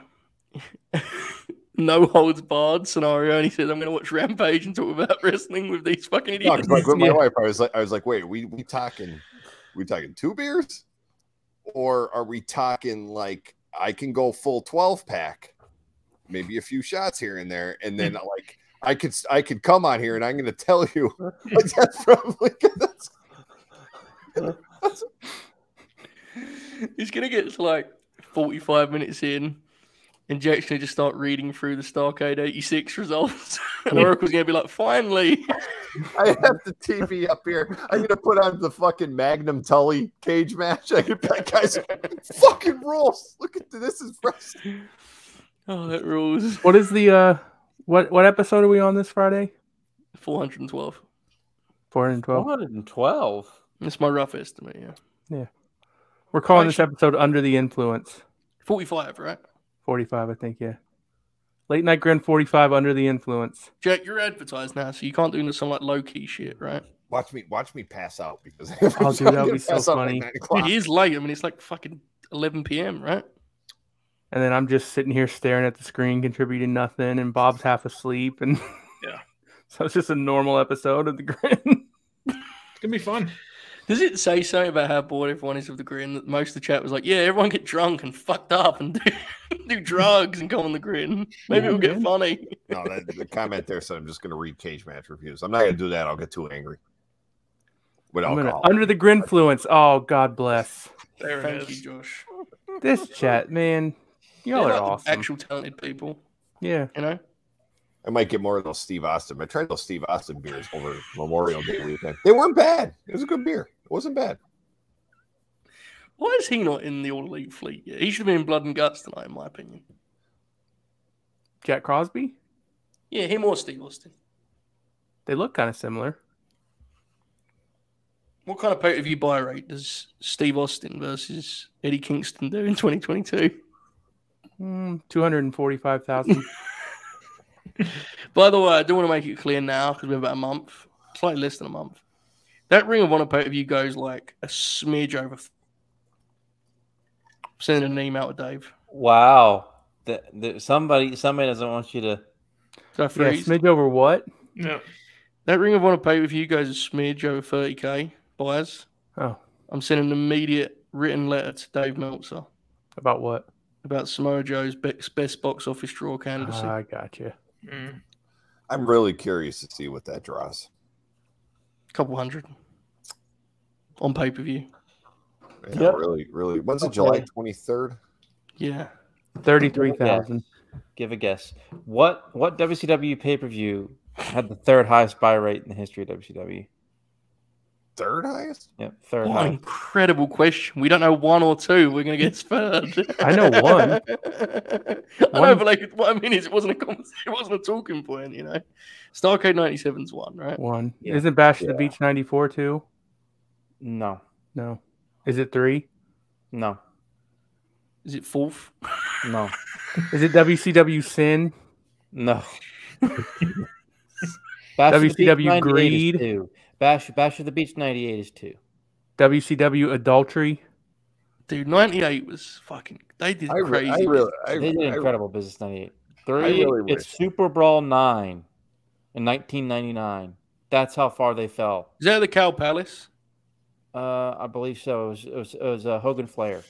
no holds barred scenario? And he said, "I'm going to watch Rampage and talk about wrestling with these fucking idiots." No, like with my wife, I was like, wait, we talking 2 beers, or are we talking like I can go full 12-pack? Maybe a few shots here and there, and then like I could come on here and I'm going to tell you like that's probably he's going to get to like 45 minutes in, and Jack's going to just start reading through the Starrcade 86 results, and Oracle's going to be like, "Finally, I have the TV up here. I'm going to put on the fucking Magnum Tully cage match. I can bet guys fucking rules. Look at this is wrestling." Oh, that rules. What is the what episode are we on this Friday? 412. 412. That's my rough estimate, yeah. Yeah. We're calling this episode Under the Influence. 45, right? 45, I think, yeah. Late Night Grin 45, Under the Influence. Jack, you're advertised now, so you can't do some like low-key shit, right? Watch me pass out because oh, dude, that would be so funny. It is late. I mean, it's like fucking 11 p.m., right? And then I'm just sitting here staring at the screen, contributing nothing, and Bob's half asleep, and So it's just a normal episode of the Grin. It's gonna be fun. Does it say something about how bored everyone is of the Grin? That most of the chat was like, yeah, everyone get drunk and fucked up and do drugs and come on the Grin. Maybe it'll get funny. No, the comment there said I'm just going to read cage match reviews. I'm not going to do that. I'll get too angry. With alcohol. Under the Grinfluence. Oh, God bless. Thank you, Josh. This chat, man. Y'all are awesome. Actual talented people. Yeah. You know? I might get more of those Steve Austin. I tried those Steve Austin beers over Memorial Day weekend. They weren't bad. It was a good beer. It wasn't bad. Why is he not in the All Elite fleet yet? He should have been in Blood and Guts tonight, in my opinion. Jack Crosby? Yeah, him or Steve Austin. They look kind of similar. What kind of pay-per-view buy rate does Steve Austin versus Eddie Kingston do in 2022? 245,000. By the way, I do want to make it clear now because we're about a month, slightly less than a month. That Ring of Honor pay-per-view goes like a smidge over. Sending an email to Dave. Wow. Somebody doesn't want you to. Smidge over what? Yeah. That Ring of Honor pay-per-view goes a smidge over 30K buyers. Oh. I'm sending an immediate written letter to Dave Meltzer. About what? About Samoa Joe's best box office draw candidacy. I got you. I'm really curious to see what that draws. Couple hundred on pay-per-view. Yeah, yep. Really. When's it? July 23rd? Yeah. 33,000. Give a guess. What WCW pay-per-view had the third highest buy rate in the history of WCW? Third highest? Yep, third what highest. An incredible question. We don't know one or two. We're going to get third. I know one. I know, but like, what I mean is it wasn't a talking point, you know. Starrcade 97's one, right? One. Yeah. Isn't Bash at the Beach 94 too? No. Is it 3? No. Is it 4th? No. Is it WCW Sin? No. WCW Greed? Bash of the Beach 98 is 2. WCW Adultery? Dude, 98 was fucking... They did crazy. They did incredible business 98. 3, it's Super Brawl 9 in 1999. That's how far they fell. Is that the Cow Palace? I believe so. It was Hogan Flair.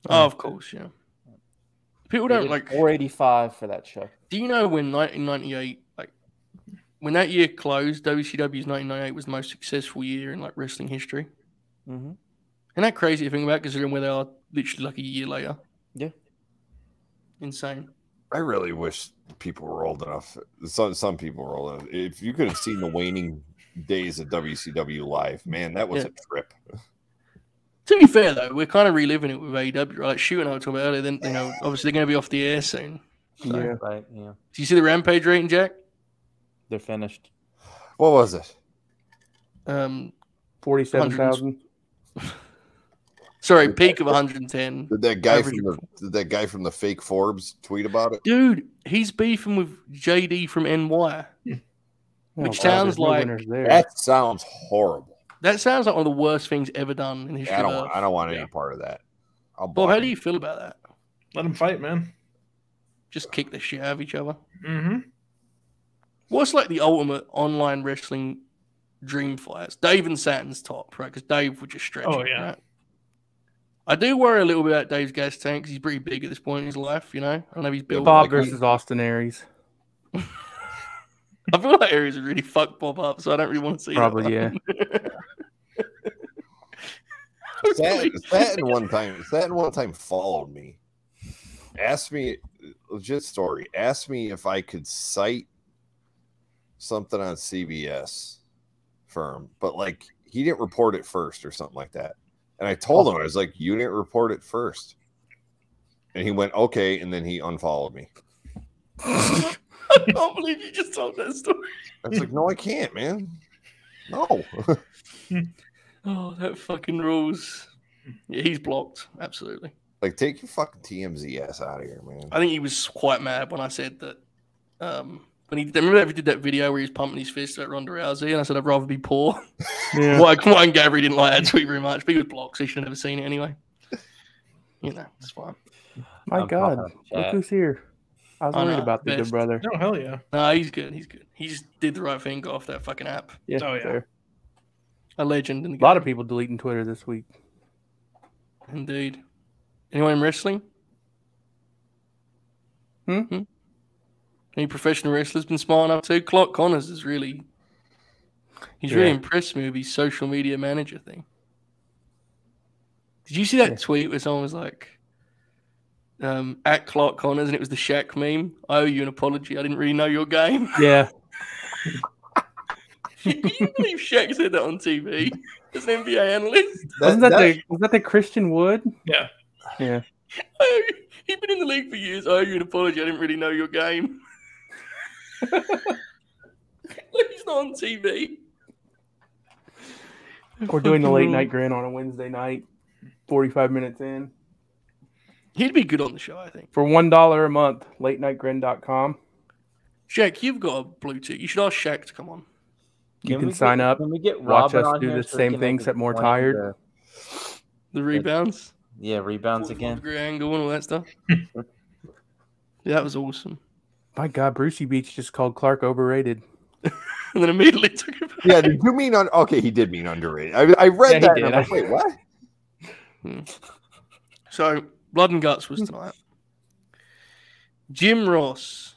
Oh, of course, yeah. People don't like 485 for that show. Do you know when 1998, like when that year closed, WCW's 1998 was the most successful year in like wrestling history? Mm-hmm. Isn't that crazy to think about, considering where they are literally like a year later? Yeah. Insane. I really wish people were old enough. Some people were old enough. If you could have seen the waning days of WCW live, man, that was a trip. To be fair, though, we're kind of reliving it with AEW, right? Like Shoot and I were talking about earlier, then, you know, obviously they're going to be off the air soon. So. Yeah, right, yeah. Do you see the Rampage rating, Jack? They're finished. What was it? 47,000. Sorry, peak of 110. Did that guy from the fake Forbes tweet about it? Dude, he's beefing with JD from NY. Which sounds like... That sounds horrible. That sounds like one of the worst things ever done in history. I don't want any part of that. Bob, how do you feel about that? Let them fight, man. Just kick the shit out of each other. Mm-hmm. What's like the ultimate online wrestling dream fights? Dave and Saturn's top, right? Because Dave would just stretch it, right? I do worry a little bit about Dave's gas tank because he's pretty big at this point in his life, you know? I don't know if he's built. Bob versus Austin Aries. I feel like Aries would really fuck Bob up, so I don't really want to see Probably, that. Satin one time followed me. Asked me, legit story, asked me if I could cite something on CBS firm, but like he didn't report it first or something like that. And I told him, I was like, you didn't report it first. And he went, okay, and then he unfollowed me. I can't believe you just told that story. I was like, no, I can't, man. No. Oh, that fucking rules. Yeah, he's blocked. Absolutely. Like, take your fucking TMZ ass out of here, man. I think he was quite mad when I said that. When he remember he did that video where he was pumping his fist at Ronda Rousey, and I said I'd rather be poor. Yeah. Why Gabby didn't like that tweet very much, but he was blocked, so he should have never seen it anyway. You know, it's fine. My God, look who's here. I was worried about the good brother. No, hell yeah. No, he's good. He's good. He just did the right thing, got off that fucking app. Yeah, Oh, yeah. fair. A legend. In the A lot of people deleting Twitter this week. Indeed. Anyone in wrestling? Any professional wrestlers been smiling up too? Clark Connors is really... He's really impressed me with his social media manager thing. Did you see that tweet where someone was like, at Clark Connors, and it was the Shaq meme? I owe you an apology. I didn't really know your game. Yeah. Can you believe Shaq said that on TV as an NBA analyst? Was that the Christian Wood? Yeah. Yeah. He's been in the league for years. I owe you an apology. I didn't really know your game. Look, he's not on TV. We're doing the late night Grin on a Wednesday night, 45 minutes in. He'd be good on the show, I think. For $1 a month, latenightgrin.com. Shaq, you've got a blue tick. You should ask Shaq to come on. You can sign up. Can we get watch Robin us on do here the same thing, except more tired. The rebounds? Yeah, rebounds again. Degree angle and all that stuff. Yeah, that was awesome. My God, Brucey Beach just called Clark overrated. And then immediately took it back. Yeah, did you mean okay, he did mean underrated. I read that and I'm like, wait, what? So, Blood and Guts was tonight. Jim Ross.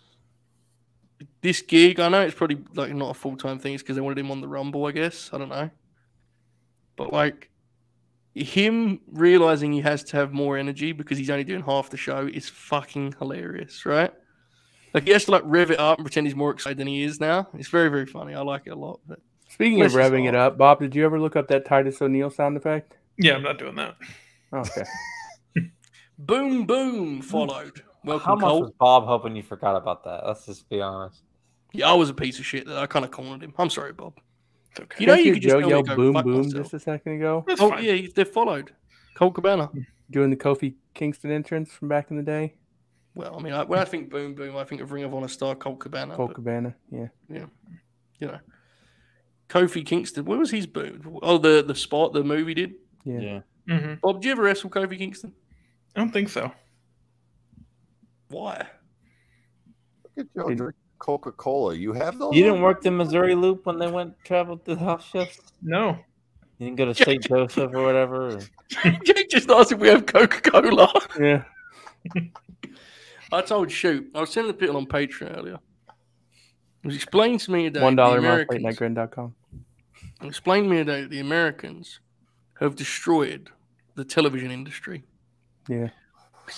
This gig, I know it's probably like not a full-time thing. It's because they wanted him on the Rumble, I guess. I don't know. But like, him realizing he has to have more energy because he's only doing half the show is fucking hilarious, right? Like, he has to like rev it up and pretend he's more excited than he is now. It's very, very funny. I like it a lot. But speaking of revving it up, Bob, did you ever look up that Titus O'Neil sound effect? Yeah, I'm not doing that. Oh, okay. Boom, boom followed. Welcome, How much Cole. was Bob hoping you forgot about that? Let's just be honest. Yeah, I was a piece of shit that I kind of cornered him. I'm sorry, Bob. It's okay. You know, you could just Joe tell me yelled to go boom fuck boom myself. just a second ago. That's Oh, fine. yeah, they followed. Cole Cabana. Doing the Kofi Kingston entrance from back in the day. Well, I mean, when I think boom boom, I think of Ring of Honor star Cole Cabana. Cole Cabana, yeah. Yeah. You know. Kofi Kingston, where was his boom? Oh, the spot the movie did? Yeah. Mm-hmm. Bob, did you ever wrestle Kofi Kingston? I don't think so. Why? Look at Joe drink Coca-Cola. You have those? You didn't work the Missouri Loop when they traveled to the house shifts? No. You didn't go to St. Joseph or whatever? Or... Jake just asked if we have Coca-Cola. Yeah. I told Shoot. I was sending the people on Patreon earlier. It was explained to me today. $1 a month, latenightgrin.com. It explained to me today that the Americans have destroyed the television industry. Yeah.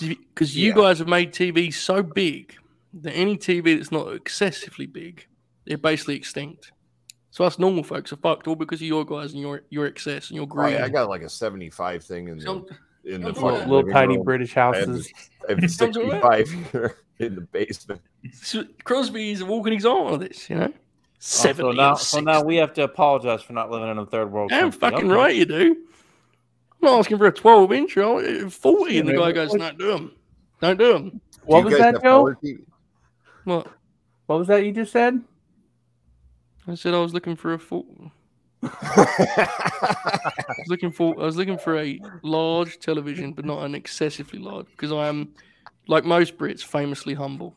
Because you guys have made TV so big that any TV that's not excessively big, they're basically extinct. So us normal folks are fucked all because of your guys and your excess and your greed. I got like a 75 thing in the fucking little tiny room. British houses. I have 65 here in the basement. So Crosby is a walking example of this, you know. 70 so now we have to apologize for not living in a third world country. country. Fucking right, you do. I'm not asking for a 12-inch. 40, and the guy goes, "No, do them. Don't do them." What was that, Joe? What? What was that you just said? I said I was looking for a full. I was looking for a large television, but not an excessively large, because I am, like most Brits, famously humble.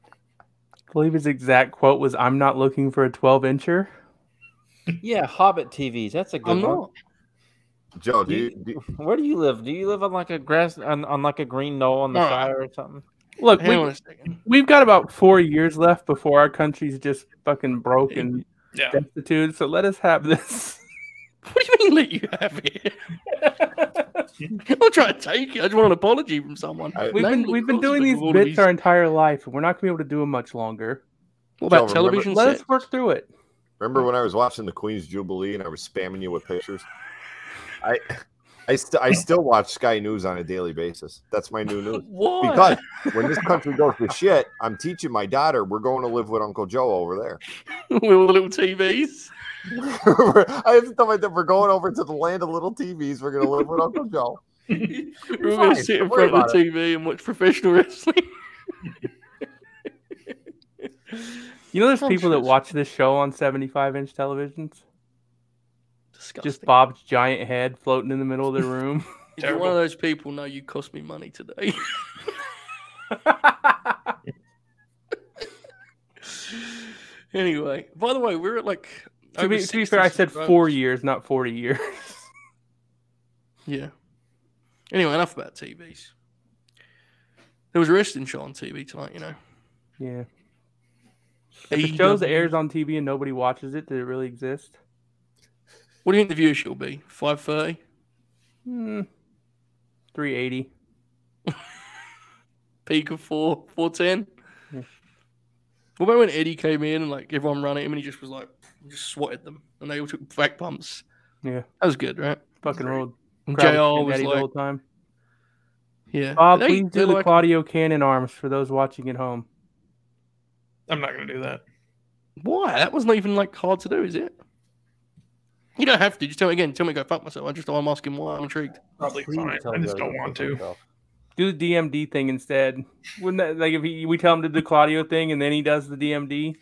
I believe his exact quote was, "I'm not looking for a 12-incher." Yeah, Hobbit TVs. That's a good I'm one. not. Joe, Where do you live? Do you live on like a grass on like a green knoll on the fire or something? Look, Hang on a second. we've got about 4 years left before our country's just fucking broke and destitute. So let us have this. What do you mean let you have it? I'm not trying to take it. I just want an apology from someone. We've been doing these bits our entire life, and we're not going to be able to do them much longer. What about television? Let us work through it. Remember when I was watching the Queen's Jubilee and I was spamming you with pictures? I still watch Sky News on a daily basis. That's my new news. Why? Because when this country goes to shit, I'm teaching my daughter we're going to live with Uncle Joe over there. With all the little TVs. I have to tell my dad we're going over to the land of little TVs. We're going to live with Uncle Joe. We're going to sit in front of the TV and watch professional wrestling. You know, there's people that watch this show on 75-inch televisions. Disgusting. Just Bob's giant head floating in the middle of the room. If you're one of those people, no, you cost me money today. Anyway, by the way, we're at like. To be fair, I said 4 years, not 40 years. Yeah. Anyway, enough about TVs. There was a wrestling show on TV tonight, you know. Yeah. If a show that airs on TV and nobody watches it, does it really exist? What do you think the viewership will be? 530? 380. Peak of 410? Yeah. What about when Eddie came in and like everyone ran at him and he just was like, just swatted them and they all took back bumps? Yeah. That was good, right? Fucking rolled. And JR was Eddie like, the whole time. Yeah. Bob, please do the Claudio Cannon arms for those watching at home. I'm not going to do that. Why? That wasn't even like hard to do, is it? You don't have to. Just tell me again. Tell me to go fuck myself. I'm asking why. I'm intrigued. Probably fine. I just don't want to. Do the DMD thing instead. Wouldn't that, like, if we tell him to do the Claudio thing and then he does the DMD?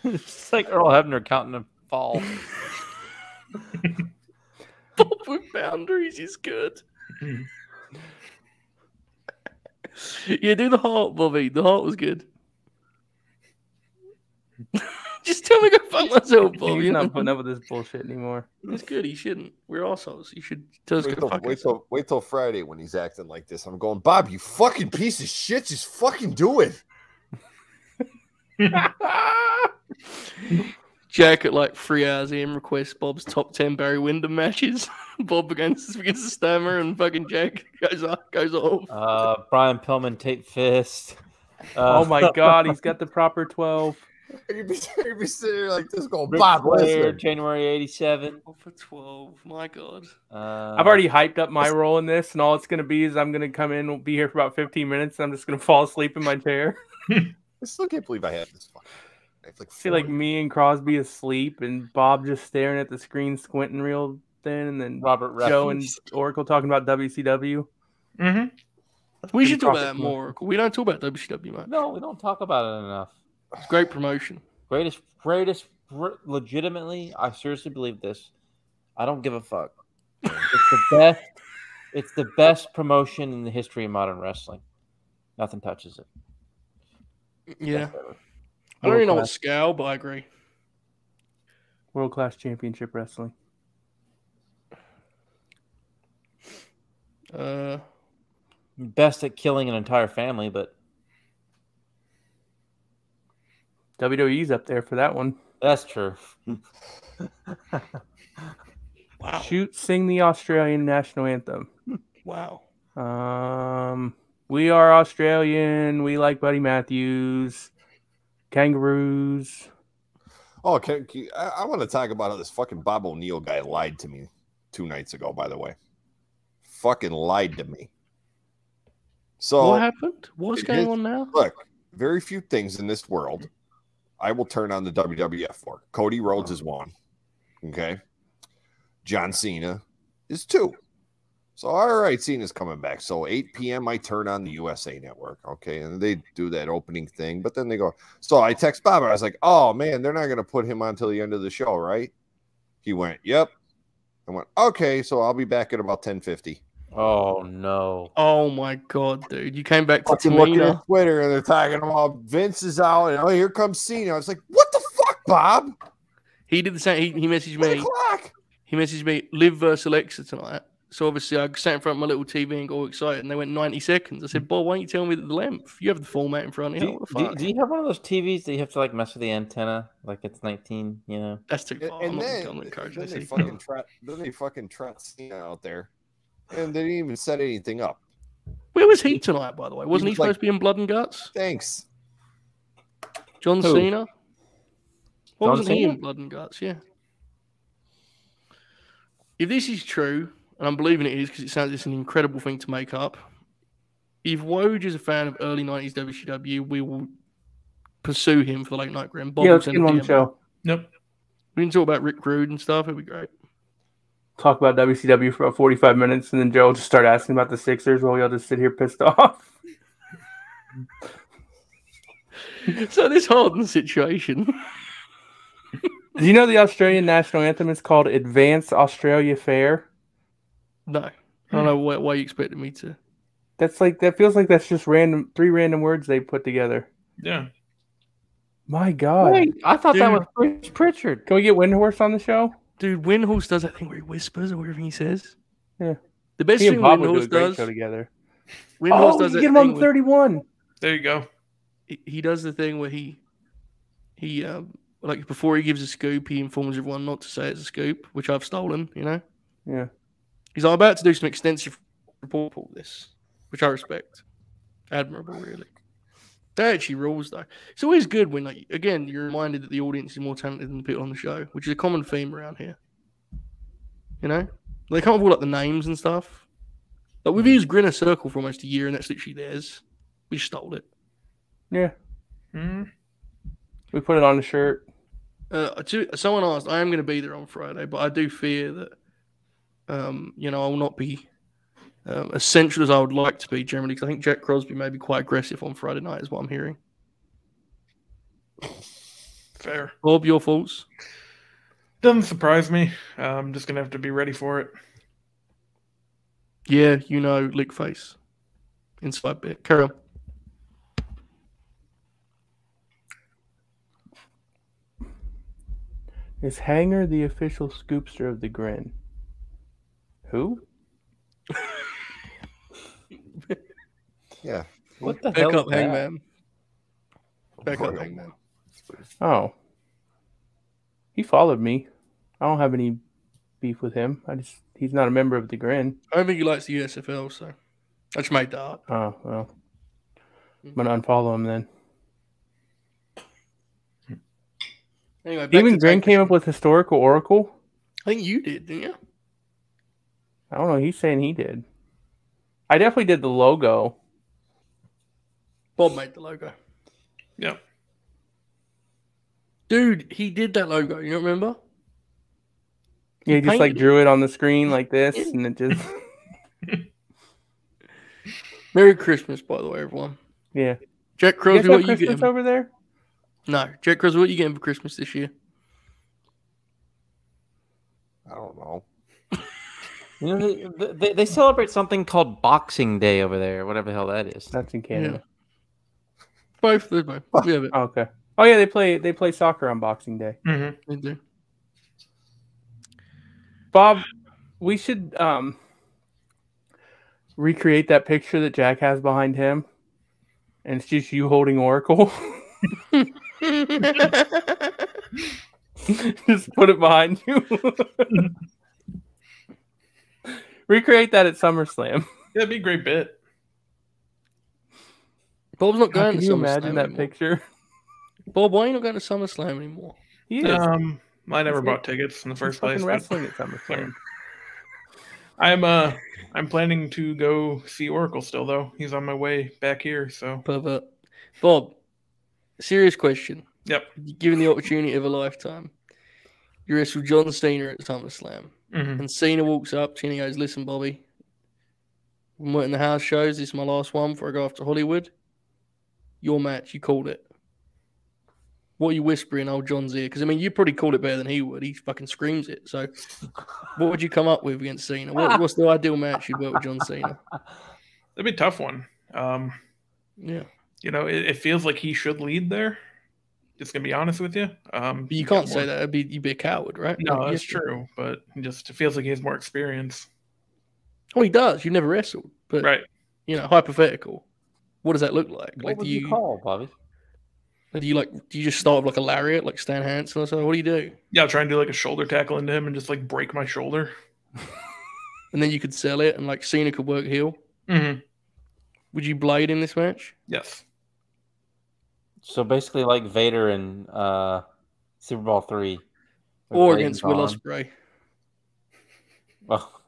It's like Earl Hebner counting a fall. Bob with boundaries is good. Yeah, do the heart, Bobby. The heart was good. Just tell me to go fuck myself, Bob. He's not putting up with this bullshit anymore. It's good. He shouldn't. We're assholes. He should wait till Friday when he's acting like this. I'm going, Bob, you fucking piece of shit. Just fucking do it. Jack at like 3 hours in requests Bob's top 10 Barry Windham matches. Bob begins to stammer and fucking Jack goes off. Brian Pillman, Tate Fist. Oh my God, he's got the proper 12. You'd be sitting there like this going, Ric Bob, Flair, January 87. For 12, my God. I've already hyped up my role in this, and all it's going to be is I'm going to come in, we'll be here for about 15 minutes, and I'm just going to fall asleep in my chair. I still can't believe I had this fucking. Like see, like me and Crosby asleep, and Bob just staring at the screen, squinting real thin, and then Joe and Oracle talking about WCW. Mm-hmm. We should talk about that more, Oracle. We don't talk about WCW much. No, we don't talk about it enough. It's great promotion. Greatest, legitimately, I seriously believe this. I don't give a fuck. It's the best promotion in the history of modern wrestling. Nothing touches it. Yeah. I don't even know what scale, but I agree. World-class championship wrestling. Best at killing an entire family, but WWE's up there for that one. That's true. Wow. Sing the Australian national anthem. Wow. We are Australian. We like Buddy Matthews. Kangaroos. Oh, I want to talk about how this fucking Bob O'Neill guy lied to me 2 nights ago, by the way. Fucking lied to me. So what happened? What's going on now? Look, very few things in this world I will turn on the WWF for. Cody Rhodes is 1. Okay. John Cena is 2. So, all right, Cena's coming back. So, 8 p.m., I turn on the USA Network, okay? And they do that opening thing, but then they go. So, I text Bob. I was like, oh, man, they're not going to put him on until the end of the show, right? He went, yep. I went, okay, so I'll be back at about 10:50. Oh, no. Oh, my God, dude. You came back to looking at Twitter, and they're talking about Vince is out, and, oh, here comes Cena. I was like, what the fuck, Bob? He did the same. He messaged me. He messaged me, Liv versus Alexa tonight. So obviously I sat in front of my little TV and got all excited, and they went 90 seconds. I said, Bob, why don't you tell me the length? You have the format in front of you. Do you have one of those TVs that you have to like mess with the antenna like it's 19, you know? That's too far. And then they fucking trot Cena out there, and they didn't even set anything up. Where was he tonight, by the way? Wasn't he supposed to be in Blood and Guts? Thanks. John Cena? Wasn't he in Blood and Guts? Yeah. If this is true, and I'm believing it is because it sounds like it's an incredible thing to make up. If Woj is a fan of early 90s WCW, we will pursue him for the late night Grin. Yeah, let's get him on the show. Nope. We can talk about Rick Rude and stuff. It'd be great. Talk about WCW for about 45 minutes, and then Joe will just start asking about the Sixers while we all just sit here pissed off. So this Harden situation. Do you know the Australian national anthem is called Advance Australia Fair? No. I don't know why you expected me to. That feels like that's just 3 random words they put together. Yeah. My God. Wait, I thought that was Bruce Pritchard. Can we get Windhorse on the show? Dude, Windhorse does that thing where he whispers or whatever he says. Yeah. The best He thing and Bob would do Windhorse a great does. show together. Windhorse does you that get him on thing the 31. There you go. He does the thing where he like before he gives a scoop, he informs everyone not to say it's a scoop, which I've stolen, you know? Yeah. He's like, I'm about to do some extensive report for this, which I respect. Admirable, really. That actually rules, though. It's always good when, like, again, you're reminded that the audience is more talented than the people on the show, which is a common theme around here. You know? They come up with all, like, the names and stuff. Like, we've used Grin a Circle for almost a year, and that's literally theirs. We stole it. Yeah. Mm-hmm. We put it on the shirt. Someone asked, I am going to be there on Friday, but I do fear that, I will not be as central as I would like to be generally, because I think Jack Crosby may be quite aggressive on Friday night, is what I'm hearing. Fair. Bob, your thoughts? Doesn't surprise me. I'm just going to have to be ready for it. Yeah, lick face. Inside bit. Carry on. Is Hanger the official scoopster of the Grin? Who? Yeah. What the Back hell? up, Hangman. Back up, Hangman. Oh. He followed me. I don't have any beef with him. He's not a member of the Grin. I don't think he likes the USFL, so I just made that up. Oh, well. I'm going to unfollow him then. Anyway, Even Grin came up with Historical Oracle? I think you did, didn't you? I don't know. He's saying he did. I definitely did the logo. Bob made the logo. Yep. Dude, he did that logo. You don't remember? Yeah, he just like drew it on the screen like this, and it just. Merry Christmas, by the way, everyone. Yeah. Jack Crosby, what you getting over there? No, Jack Crosby, what you getting for Christmas this year? I don't know. They celebrate something called Boxing Day over there, whatever the hell that is. That's in Canada. Yeah. Both. We have it. Oh, okay. Oh yeah, they play soccer on Boxing Day. Mm-hmm. They do. Bob, we should recreate that picture that Jack has behind him, and it's just you holding Oracle. Just put it behind you. Recreate that at SummerSlam. That'd be a great bit. Bob's not going Can to you SummerSlam imagine that anymore. Picture? Bob, why are you not going to SummerSlam anymore? He is. I never bought tickets in the first place. Wrestling at SummerSlam. I'm planning to go see Oracle still, though. He's on my way back here, so. Pervert. Bob, serious question. Yep. Given the opportunity of a lifetime, you wrestle John Cena at SummerSlam. Mm-hmm. And Cena walks up, Cena goes, listen, Bobby, I'm working the house shows. This is my last one before I go off to Hollywood. Your match, you called it. What are you whispering old John's ear? Because, you probably called it better than he would. He fucking screams it. So, what would you come up with against Cena? What's the ideal match you'd work with John Cena? That'd be a tough one. Yeah. It feels like he should lead there. Just going to be honest with you. But you can't say that. You'd be a coward, right? No, that's true. But it feels like he has more experience. Oh, he does. You've never wrestled. But, right. Hypothetical. What does that look like? What would you call, Bobby? Do you just start with like a lariat, like Stan Hansen or something? What do you do? Yeah, I'll try and do like a shoulder tackle into him and just like break my shoulder. And then you could sell it, and like Cena could work heel. Mm-hmm. Would you blade in this match? Yes. So basically, like Vader in Super Bowl III, or against Will Ospreay. Well,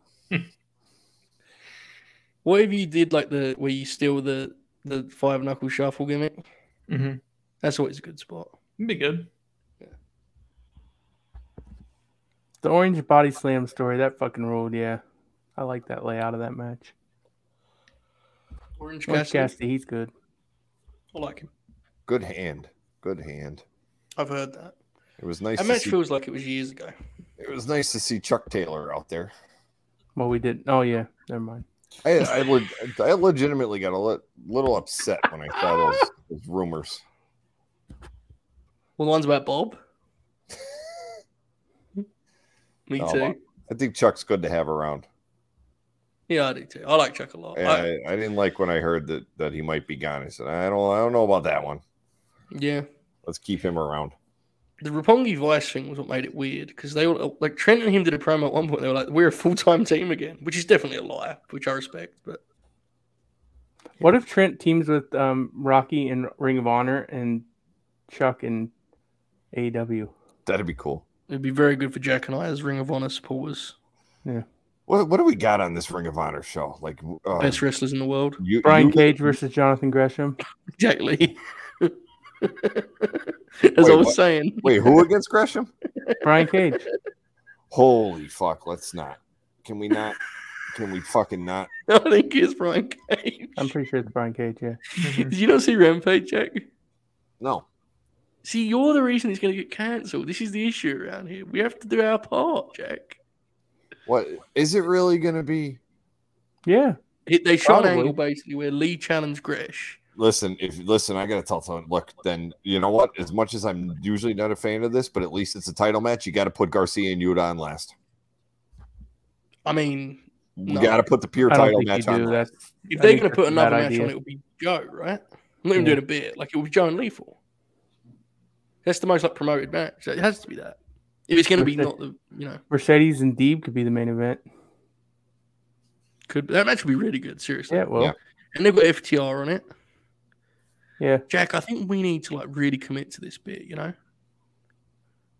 what if you did like where you steal the 5-knuckle shuffle gimmick? Mm-hmm. That's always a good spot. It'd be good. Yeah. The Orange Body Slam story, that fucking ruled, yeah. I like that layout of that match. Orange Cassidy, he's good. I like him. Good hand. Good hand. I've heard that. It was nice. That match feels like it was years ago. It was nice to see Chuck Taylor out there. Well, we did. Oh, yeah. Never mind. I legitimately got a little upset when I saw those rumors. Well, the one's about Bob. Me too. I think Chuck's good to have around. Yeah, I do too. I like Chuck a lot. I didn't like when I heard that he might be gone. I said, I don't know about that one. Yeah. Let's keep him around. The Roppongi Vice thing was what made it weird because they were like Trent and him did a promo at one point. They were like, "We're a full-time team again," which is definitely a lie, which I respect. But what if Trent teams with Rocky in Ring of Honor and Chuck in AEW? That'd be cool. It'd be very good for Jack and I as Ring of Honor supporters. Yeah. What do we got on this Ring of Honor show? Like best wrestlers in the world. Brian Cage versus Jonathan Gresham. Exactly. As I was saying. Wait, who against Gresham? Brian Cage. Holy fuck, let's not. Can we not? Can we fucking not? I think it's Brian Cage. I'm pretty sure it's Brian Cage, yeah. Did you not see Rampage, Jack? No. See, you're the reason it's going to get cancelled. This is the issue around here. We have to do our part, Jack. What? Is it really going to be? Yeah. They shot an angle, basically, where Lee challenged Gresh. Listen, I got to tell someone, look, then you know what? As much as I'm usually not a fan of this, but at least it's a title match. You got to put Garcia and Yuta on last. I mean, you got to put the pure title match on last. If they're going to put another match on, it will be Joe, right? I'm not even doing a bit. Like, it will be Joe and Lethal. That's the most like promoted match. It has to be that. If it's going to be not the, Mercedes and Deeb could be the main event. That match would be really good, seriously. Yeah, well. Yeah. And they've got FTR on it. Yeah. Jack, I think we need to like really commit to this bit,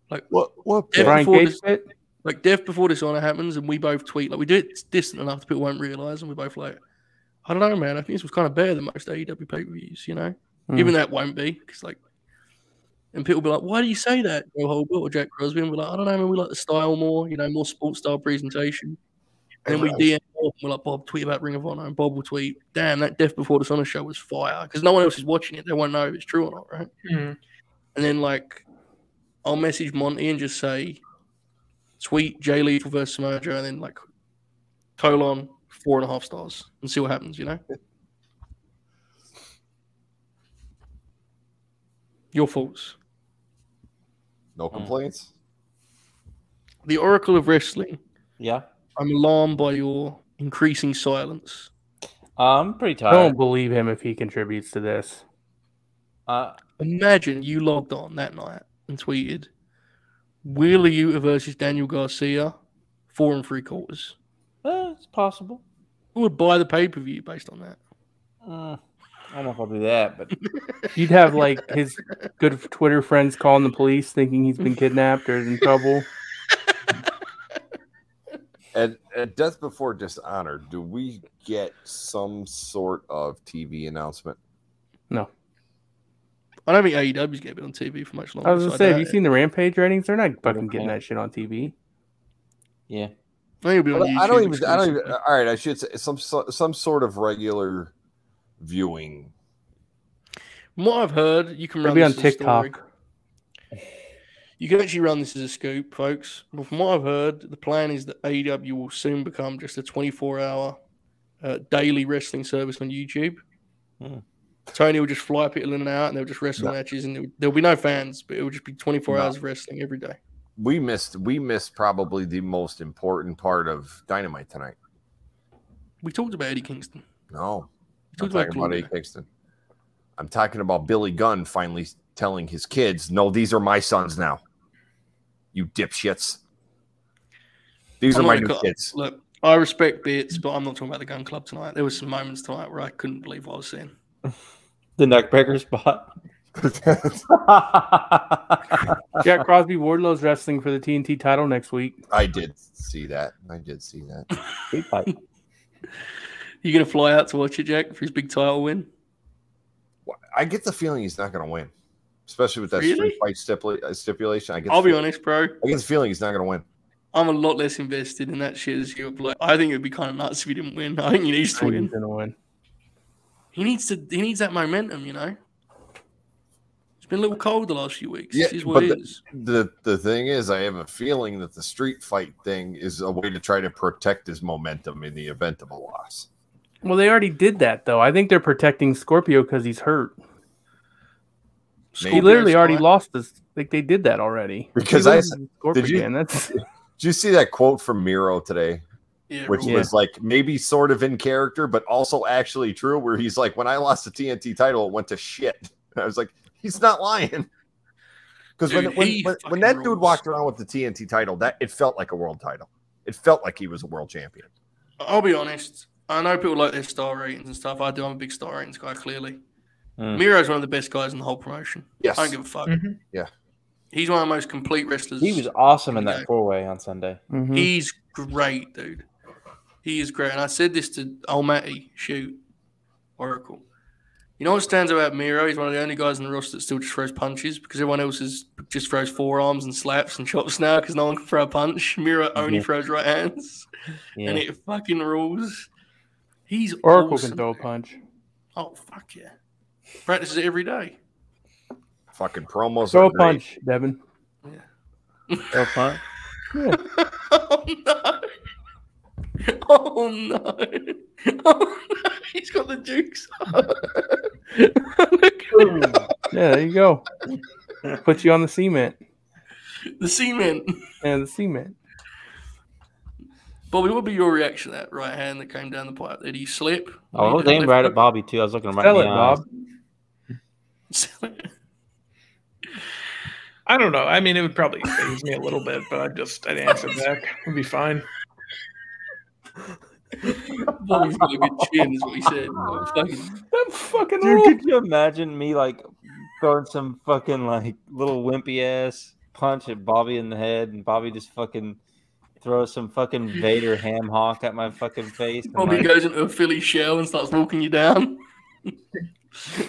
Like what Brian Cage bit? Like Death Before Dishonor happens and we both tweet. Like we do it distant enough that people won't realise and we're both like, I don't know, man. I think this was kind of better than most AEW pay-per-views, Even that won't be. Because and people will be like, why do you say that, Joe Holbert or Jack Crosby? And we're like, I don't know, man, we like the style more, more sports style presentation. And then we DM Bob and we're like, Bob, tweet about Ring of Honor. And Bob will tweet, damn, that Death Before Dishonor show was fire. Because no one else is watching it. They won't know if it's true or not, right? Mm-hmm. And then, I'll message Monty and just say, tweet Jay Lethal versus Samoa Joe, and then, 4.5 stars and see what happens, Your thoughts? No complaints? The Oracle of Wrestling. Yeah. I'm alarmed by your increasing silence. I'm pretty tired. I don't believe him if he contributes to this. Imagine you logged on that night and tweeted, Wheeler Yuta versus Daniel Garcia, 4 3/4. It's possible. Who would buy the pay-per-view based on that? I don't know if I'll do that, but you'd have his good Twitter friends calling the police thinking he's been kidnapped or is in trouble. At Death Before Dishonor, do we get some sort of TV announcement? No. I don't think AEW's going to be on TV for much longer. I was going to say, have you seen the Rampage ratings? They're not fucking getting that shit on TV. Yeah. I think it'll be on YouTube. I don't even. All right, I should say some sort of regular viewing. From what I've heard, you can run this on TikTok. You can actually run this as a scoop, folks. But from what I've heard, the plan is that AEW will soon become just a 24-hour daily wrestling service on YouTube. Tony will just fly people in and out, and they'll just wrestle matches, and there'll be no fans, but it will just be 24 hours of wrestling every day. We missed probably the most important part of Dynamite tonight. We talked about Eddie Kingston. No, I'm talking about Eddie Kingston. I'm talking about Billy Gunn finally telling his kids, "No, these are my sons now. You dipshits. These are my new kids." Look, I respect bits, but I'm not talking about the Gun Club tonight. There were some moments tonight where I couldn't believe what I was seeing. The neckbreaker spot. Jack Crosby Wardlow's wrestling for the TNT title next week. I did see that. You gonna fly out to watch it, Jack, for his big title win? I get the feeling he's not gonna win, especially with that street fight stipulation. I'll be honest, bro. I get the feeling he's not gonna win. I'm a lot less invested in that shit as you. I think it'd be kind of nuts if he didn't win. I think he needs to win. He's gonna win. He needs that momentum, It's been a little cold the last few weeks. Yeah, this is what it is. The thing is, I have a feeling that the street fight thing is a way to try to protect his momentum in the event of a loss. Well, they already did that, though. I think they're protecting Scorpio because he's hurt. He literally already lost this. Like they did that already. Because did you see that quote from Miro today? Yeah, which was like maybe sort of in character, but also actually true, where he's like, when I lost the TNT title, it went to shit. I was like, he's not lying. Because when that dude walked around with the TNT title, that it felt like a world title. It felt like he was a world champion. I'll be honest. I know people like their star ratings and stuff. I do. I'm a big star ratings guy, clearly. Miro's one of the best guys in the whole promotion. Yes. I don't give a fuck. Yeah. He's one of the most complete wrestlers. He was awesome in that 4-way on Sunday. He's great, dude. He is great. And I said this to Almaty, Oracle. You know what stands out about Miro? He's one of the only guys in the roster that still just throws punches because everyone else just throws forearms and slaps and chops now because no one can throw a punch. Miro only throws right hands. And it fucking rules. He's Oracle awesome. can throw a punch. Oh, fuck yeah. Practices it every day. Fucking promos. Throw a punch, Devin. Yeah. Throw a punch? Yeah. Oh, no. Oh, no. Oh, no. He's got the jukes up. Yeah, there you go. Put you on the cement. The cement. And the cement. Bobby, what would be your reaction to that right hand that came down the pipe? Did he slip? Oh, I was aimed right at Bobby, too. I was looking right Sell in it, the Bob. I don't know. I mean, it would probably phase me a little bit, but I'd answer back. It'd be fine. Bobby's got a good chin, is what he said. That fucking dude, could you imagine me like throwing some fucking like little wimpy ass punch at Bobby in the head, and Bobby just fucking throws some fucking Vader ham hock at my fucking face? Bobby goes into a Philly shell and starts walking you down.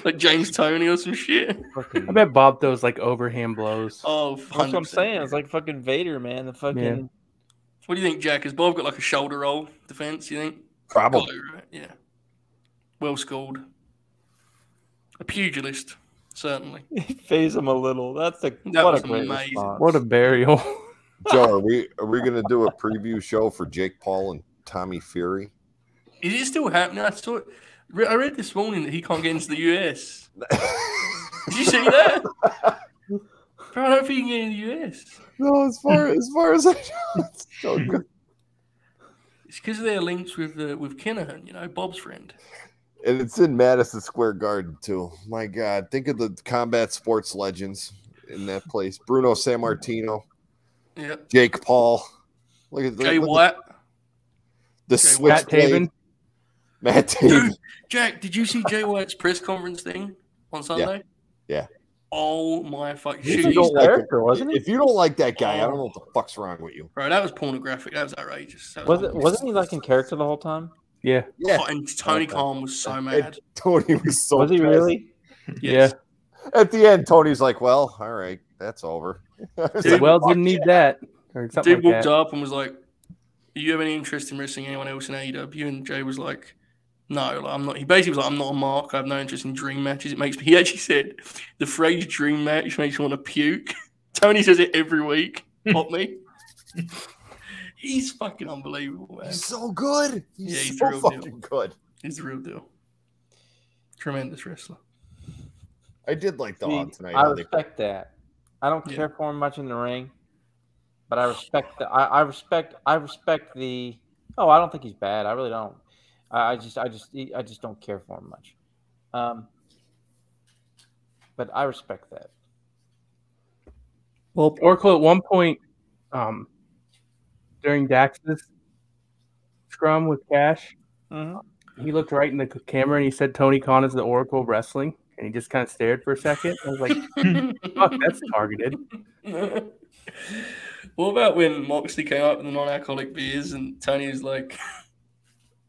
Like James Toney or some shit. I bet Bob throws like overhand blows. Oh, 100%. That's what I'm saying. It's like fucking Vader, man. The fucking. Yeah. What do you think, Jack? Has Bob got like a shoulder roll defense? You think? Probably. Right? Yeah. Well scored. A pugilist, certainly. Phase him a little. What a great response. What a burial. Joe, are we gonna do a preview show for Jake Paul and Tommy Fury? Is it still happening? I read this morning that he can't get into the US. Did you see that? Bro, I don't think he can get in the US. No, as far as I know, it's so good. It's because of their links with Kinahan, you know, Bob's friend. And it's in Madison Square Garden too. My God, think of the combat sports legends in that place: Bruno Sammartino, Jake Paul. Look at Jay White, the Switchblade. Matt Taven. Dude, Jack, did you see Jay White's press conference thing on Sunday? Yeah. Oh my fucking shit! If you don't like that guy, I don't know what the fuck's wrong with you. Bro, that was pornographic. That was outrageous. Wasn't he like in character the whole time? Yeah. Oh, and Tony Khan was so mad. And Tony was so. Was he really? Yes. Yeah. At the end, Tony's like, "Well, all right, that's over." Dude, didn't need that. Or something Dude walked up and was like, "Do you have any interest in wrestling anyone else in AEW?" And Jay was like, "No, I'm not." He basically was like, "I'm not a mark. I have no interest in dream matches." He actually said the phrase "dream match" makes me want to puke. Tony says it every week. Not me. He's fucking unbelievable, man. He's so good. He's so the real fucking deal. good. He's the real deal. Tremendous wrestler. I did like the odd tonight. I respect that. I don't care for him much in the ring, but I respect the. I respect the. Oh, I don't think he's bad. I really don't. I just don't care for him much. But I respect that. Well, Oracle at one point, during Dax's scrum with Cash, he looked right in the camera and he said Tony Khan is the Oracle of Wrestling, and he just kind of stared for a second. I was like, fuck, that's targeted. What about when Moxley came up with the non-alcoholic beers and Tony was like,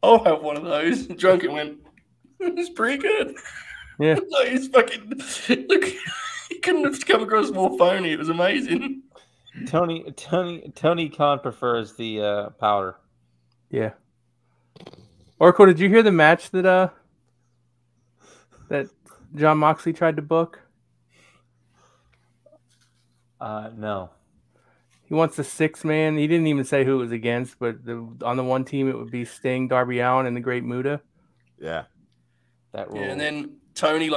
I'll have one of those. Drunk and went, it's pretty good. Yeah. Like, he's fucking, look, he couldn't have come across more phony. It was amazing. Tony Khan prefers the powder. Yeah. Oracle, did you hear the match that John Moxley tried to book? No. He wants a 6-man. He didn't even say who it was against, but on the one team it would be Sting, Darby Allin, and the Great Muta. Yeah. That rule. Yeah, and then Tony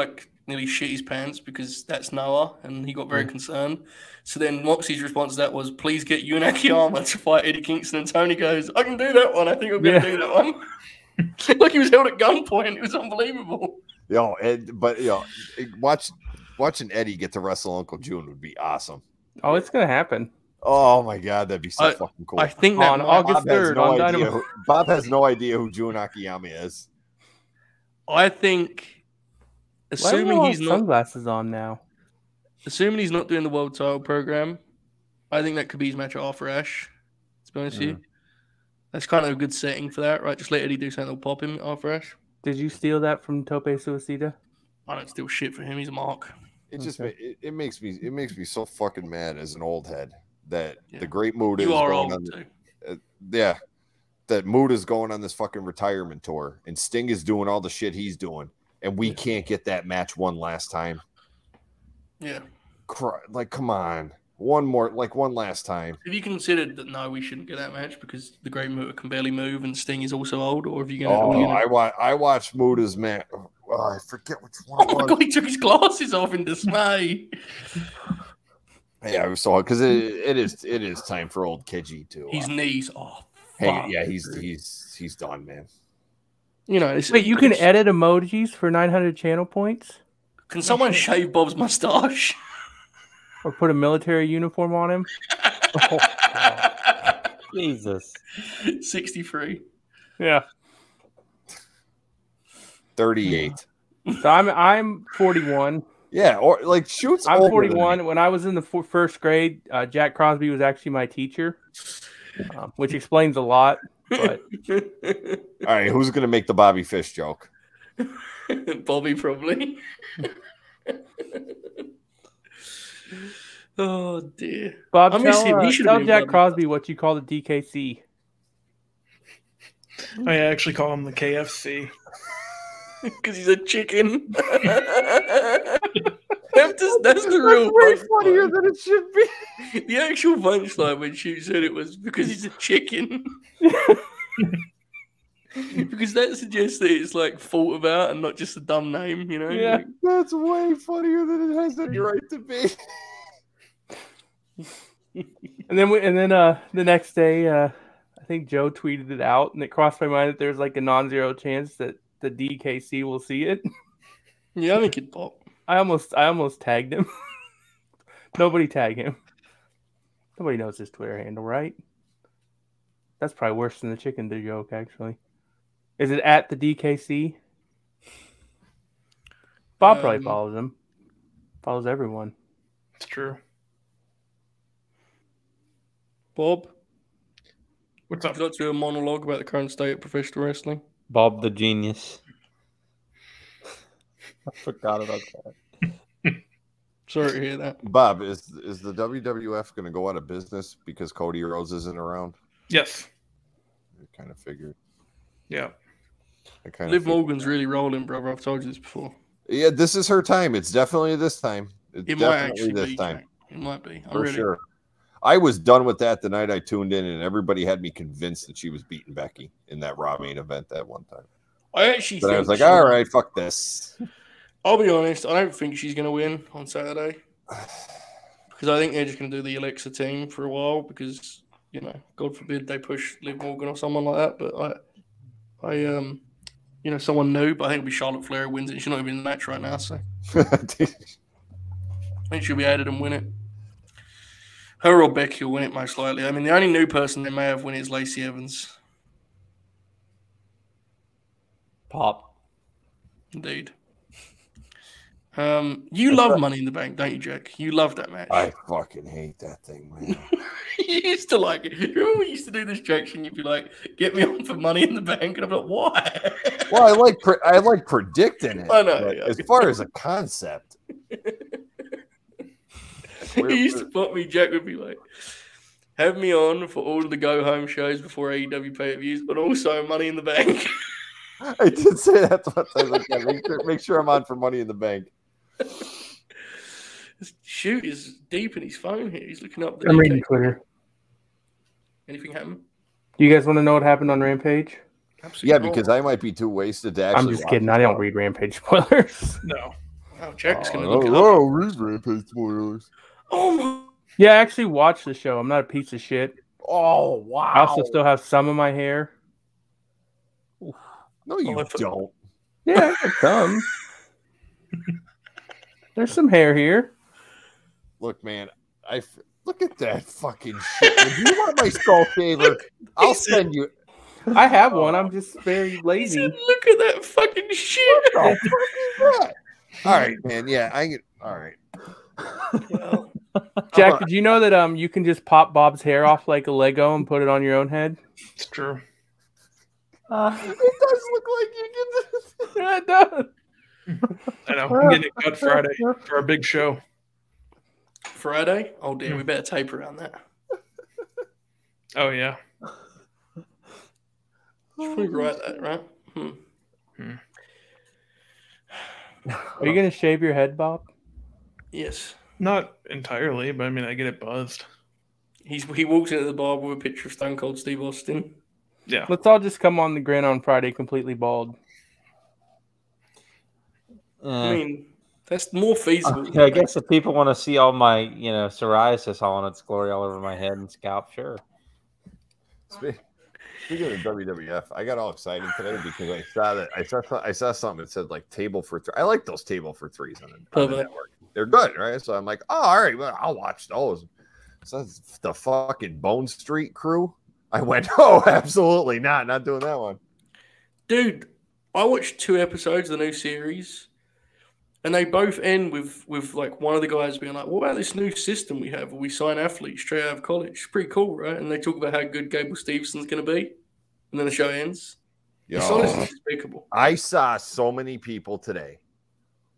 nearly shit his pants because that's Noah, and he got very concerned. So then Moxie's response to that was, please get Yu Nakayama to fight Eddie Kingston. And Tony goes, I can do that one. I think I'm going to do that one. Like he was held at gunpoint. It was unbelievable. Watching Eddie get to wrestle Uncle June would be awesome. Oh, it's going to happen. Oh, my God. That'd be so fucking cool. I think that on August 3rd on Dynamite. Bob has no idea who Jun Akiyama is. I think, assuming he's not sunglasses on now, assuming he's not doing the world title program, I think that could be his match after Ash. To be honest with you, that's kind of a good setting for that, right? Just let Eddie do something that'll pop him after Ash. Did you steal that from Tope Suicida? I don't steal shit for him. He's a mark. It just it makes me so fucking mad as an old head that the Great Muta is going old on. That Muta is going on this fucking retirement tour, and Sting is doing all the shit he's doing, and we can't get that match one last time. Yeah, like come on, one last time. Have you considered that we shouldn't get that match because the Great Muta can barely move and Sting is also old, or have you gonna? I watched Muta's match. Oh, I forget which one. Oh my God, he took his glasses off in dismay. Yeah, it was so hard because it is time for old Keiji to. His knees. Oh, he's done, man. You know, wait, you can edit emojis for 900 channel points? Can someone shave Bob's mustache? Or put a military uniform on him? Jesus. 63. Yeah. 38. So I'm 41. Yeah, or like shoots. I'm 41. When I was in the first grade, Jack Crosby was actually my teacher, which explains a lot. But all right, who's gonna make the Bobby Fish joke? Bobby probably. Oh dear, Bob, tell Jack Crosby what you call the DKC. I actually call him the KFC. Because he's a chicken. That's the real. Way funnier than it should be. The actual punchline when she said it was because he's a chicken. Because that suggests that it's like thought about and not just a dumb name, you know? Yeah, like, that's way funnier than it has any right to be. And then the next day, I think Joe tweeted it out, and it crossed my mind that there's like a non-zero chance that the DKC will see it. Yeah, I think it pop. I almost tagged him. Nobody tag him. Nobody knows his Twitter handle, right? That's probably worse than the chicken joke, actually. Is it at the DKC? Bob probably follows him. Follows everyone. It's true. Bob? What's up? Would you like to do a monologue about the current state of professional wrestling? Bob the Genius. I forgot about that. Sorry to hear that. Bob, is the WWF going to go out of business because Cody Rhodes isn't around? Yes. I kind of figured. Yeah. Liv Morgan's really rolling, brother. I've told you this before. Yeah, this is her time. It's definitely this time. It might actually be. Time. It might be. I'm ready. Sure. I was done with that the night I tuned in, and everybody had me convinced that she was beating Becky in that Raw main event that one time. I was like, all right, fuck this. I'll be honest. I don't think she's going to win on Saturday because I think they're just going to do the Alexa team for a while because, you know, God forbid they push Liv Morgan or someone like that. But I you know, someone new, but I think it'll be Charlotte Flair who wins it. She's not even in the match right now, so I think she'll be added and win it. Her or Becky will win it most likely. I mean, the only new person they may have win it is Lacey Evans. Pop. Indeed. You love Money in the Bank, don't you, Jack? You love that match. I fucking hate that thing, man. You used to like it. Remember we used to do this Jackson? You'd be like, "Get me on for Money in the Bank," and I'm like, "Why?" Well, I like predicting it. I know. Yeah. As far as a concept, He used to put me. Jack would be like, "Have me on for all the go home shows before AEW pay-per-views, but also Money in the Bank." I did say that one time. Like, yeah, make sure I'm on for Money in the Bank. Shoot is deep in his phone here. He's looking up. I'm reading Twitter. Anything happen? Do you guys want to know what happened on Rampage? Absolutely. Yeah, because I might be too wasted to actually. I'm just kidding. I don't read Rampage spoilers. No. Oh, Jack's gonna look it up. Oh, Rampage spoilers. Oh my. Yeah, I actually watched the show. I'm not a piece of shit. Oh wow! I also still have some of my hair. No, you don't. Yeah, I got some. There's some hair here. Look, man, look at that fucking shit. If you want my skull shaver, I'll send you. I have one. I'm just very lazy. He said, look at that fucking shit. What the fuck is that? All right, man. Yeah, I get. All right. Well, Jack, did you know that you can just pop Bob's hair off like a Lego and put it on your own head? It's true. It does look like you get this. Yeah, it does. I know. I'm getting it cut Friday for our big show. Friday? Oh dear, we better tape around that. Oh yeah. Should we write that, right? Are you gonna shave your head, Bob? Yes. Not entirely, but I mean, I get it buzzed. He walks into the bar with a picture of Stone Cold Steve Austin. Yeah. Let's all just come on the Grin on Friday completely bald. I mean, that's more feasible. Okay, I guess if people want to see all my, psoriasis all in its glory all over my head and scalp, sure. Speaking of WWF, I got all excited today because I saw something that said like table for three. I like those table for threes on the network. They're good, right? So I'm like, oh, all right, well, I'll watch those. So that's the fucking Bone Street crew. I went, oh, absolutely not doing that one. Dude, I watched 2 episodes of the new series, and they both end with like one of the guys being like, what about this new system we have where we sign athletes straight out of college? It's pretty cool, right? And they talk about how good Gable Stevenson's going to be, and then the show ends. It's honestly despicable. I saw so many people today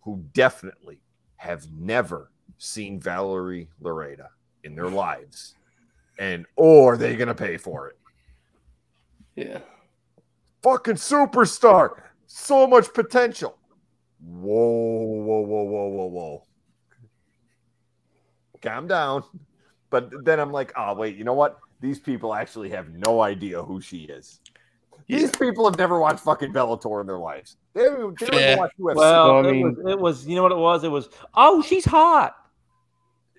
who definitely have never seen Valerie Loretta in their lives. And, are they going to pay for it? Yeah. Fucking superstar. So much potential. Whoa. Calm down. But then I'm like, oh, wait, you know what? These people actually have no idea who she is. Yeah. These people have never watched fucking Bellator in their lives. They don't even watch UFC. Well, it was, you know what it was? It was, oh, she's hot.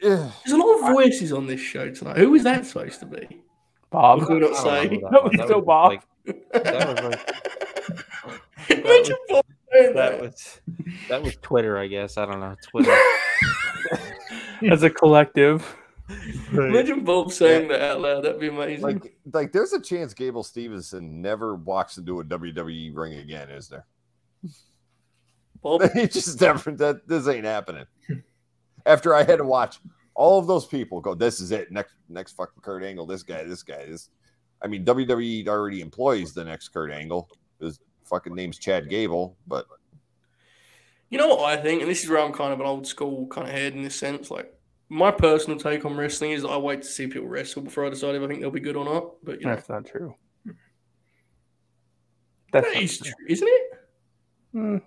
There's a lot of voices on this show tonight. Who is that supposed to be? Bob. Who not say? That was still Bob. That was Twitter, I guess. I don't know. Twitter. As a collective. Imagine Bob saying that out loud. That'd be amazing. Like there's a chance Gable Stevenson never walks into a WWE ring again, is there? Bob? He just never. This ain't happening. After I had to watch all of those people go, this is it. Next fucking Kurt Angle. This guy. I mean, WWE already employs the next Kurt Angle. His fucking name's Chad Gable, but you know what I think, and this is where I'm kind of an old school kind of head in this sense. Like my personal take on wrestling is I wait to see people wrestle before I decide if I think they'll be good or not. But that's not true. That is true, isn't it?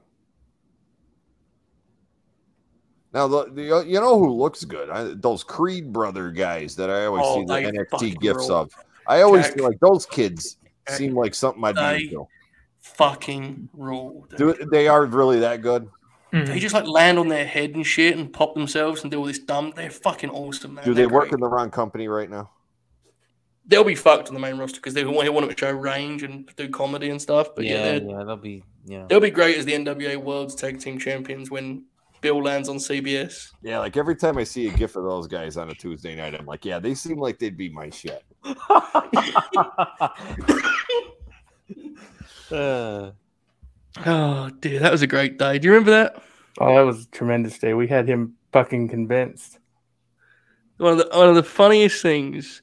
Now, you know who looks good? Those Creed brother guys that I always see the NXT gifs of. I always feel like those kids seem like something I'd be into. Fucking rule. They are really that good? They just like land on their head and shit and pop themselves and do all this dumb. They're fucking awesome, man. Do they work in the wrong company right now? They'll be fucked on the main roster because they want them to show range and do comedy and stuff. But they'll be great as the NWA World's Tag Team Champions when Bill lands on CBS. Yeah, like every time I see a gif of those guys on a Tuesday night, I'm like, yeah, they seem like they'd be my shit. Oh dear, that was a great day. Do you remember that? Oh, that was a tremendous day. We had him fucking convinced. One of the funniest things,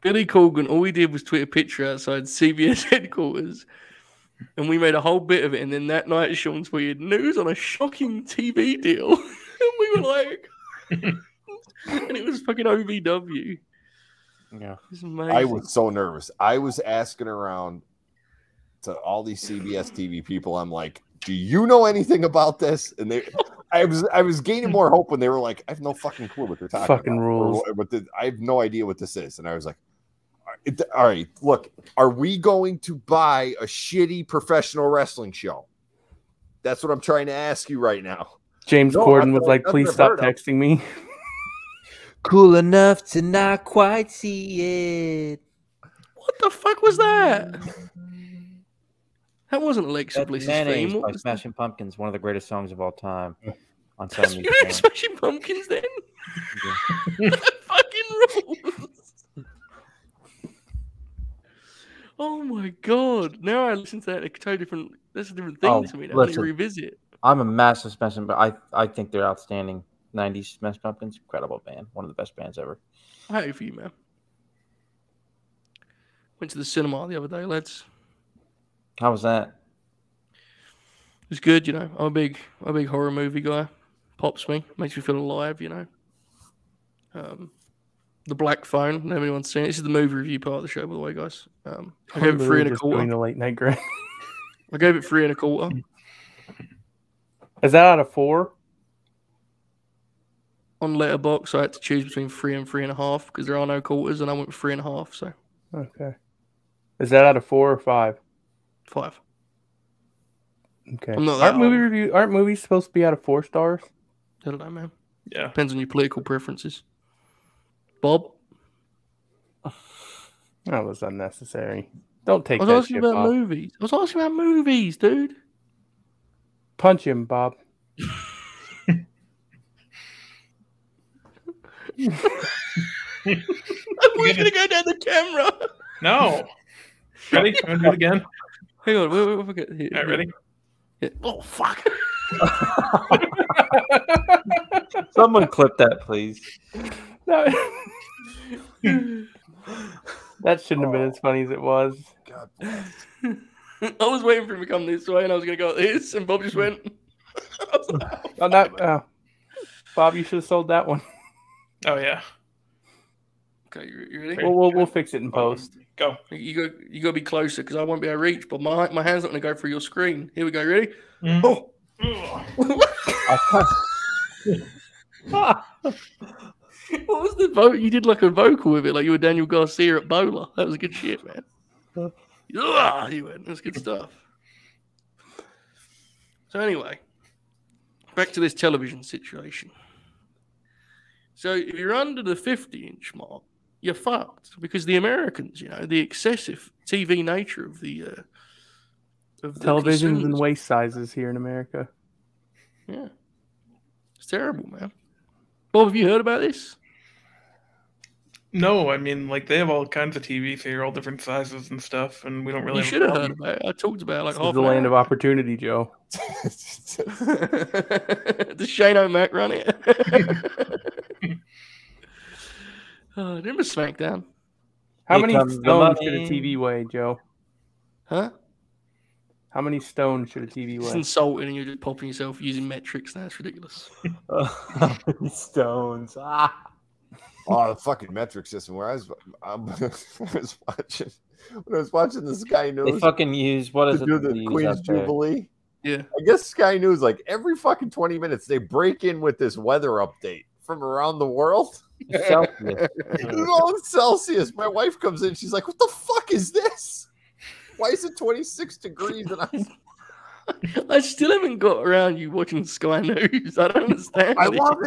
Billy Corgan, all we did was tweet a picture outside CBS headquarters, and we made a whole bit of it. And then that night, Sean tweeted news on a shocking TV deal, and we were like, and it was fucking OVW. Yeah, it was amazing. I was so nervous. I was asking around to all these CBS TV people. I'm like, do you know anything about this? And I was gaining more hope when they were like, I have no fucking clue what they're talking about. Fucking rules. I have no idea what this is. And I was like, all right, look, are we going to buy a shitty professional wrestling show? That's what I'm trying to ask you right now. James Corden was like, please stop texting me. Cool enough to not quite see it. What the fuck was that? That wasn't Alexa Bliss's theme. What by Smashing Pumpkins, one of the greatest songs of all time. On Smashing Pumpkins then? Fucking rules. Oh my god! Now I listen to that, it's totally different. That's a different thing to me. I need to revisit. I'm a massive Smashing, but I think they're outstanding. 90s Smashing Pumpkins, incredible band, one of the best bands ever. I hate for you, man. Went to the cinema the other day, lads. How was that? It was good, you know. I'm a big horror movie guy. Pops me, makes me feel alive, you know. The Black Phone. Anyone's seen it? This is the movie review part of the show, by the way, guys. I gave it 3 1/4. Doing a late night Grin. I gave it 3 1/4. Is that out of 4? On Letterboxd, I had to choose between 3 and 3.5 because there are no quarters, and I went with 3.5. So. Okay. Is that out of 4 or 5? 5. Okay. Aren't movies supposed to be out of 4 stars? I don't know, man. Yeah. Depends on your political preferences. Bob? That was unnecessary. Don't take that shit, I was asking about movies. I was asking about movies, dude. Punch him, Bob. I was going to go down the camera. No. Ready? I'm going to do it again. Hang on. We'll forget. All right, ready? Yeah. Oh, fuck. Someone clip that, please. No. That shouldn't have been as funny as it was. God. I was waiting for him to come this way, and I was going to go like this, and Bob just went. Bob, you should have sold that one. Oh yeah. Okay, you ready? We'll fix it in post. Go. You got to be closer because I won't be able to reach. But my hand's not going to go through your screen. Here we go. Ready? Mm. Oh. What was the vote? You did like a vocal with it, like you were Daniel Garcia at Bowler. That was good shit, man. You went. That's good stuff. So anyway, back to this television situation. So if you're under the 50-inch mark, you're fucked because the Americans, you know, the excessive TV nature of the televisions and waist sizes here in America. Yeah, it's terrible, man. Bob, have you heard about this? No, I mean, like they have all kinds of TVs here, all different sizes and stuff, and we don't really. You should have heard about it. I talked about it like half. The land of opportunity, Joe. Does Shane O'Mac run it? Remember SmackDown? How many stones should a TV weigh, Joe? Huh? How many stones should a TV weigh? It's insulting, and you're just popping yourself using metrics. That's ridiculous. How many stones? Oh, the fucking metric system. Where I was watching the Sky News. They fucking use what is it? The Queen's Jubilee. Yeah, I guess Sky News, like every fucking 20 minutes, they break in with this weather update from around the world. Celsius. It's all in Celsius. My wife comes in, she's like, "What the fuck is this? Why is it 26 degrees?" And I still haven't got around you watching Sky News. I don't understand. I love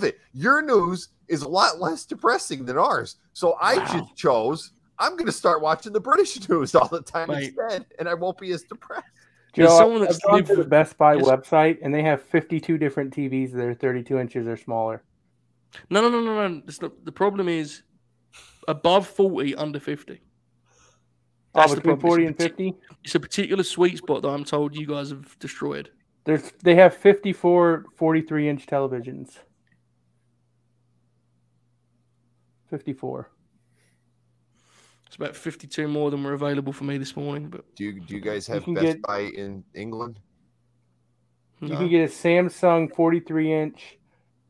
it. Your news is a lot less depressing than ours. So I just chose, I'm going to start watching the British news all the time instead, and I won't be as depressed. Joe, I've gone to the Best Buy website, and they have 52 different TVs that are 32 inches or smaller. No. The problem is above 40, under 50. That's between 40 and 50? It's a particular sweet spot that I'm told you guys have destroyed. They have 54 43-inch televisions. 54. It's about 52 more than were available for me this morning. But do you guys have Best Buy in England? You can get a Samsung 43-inch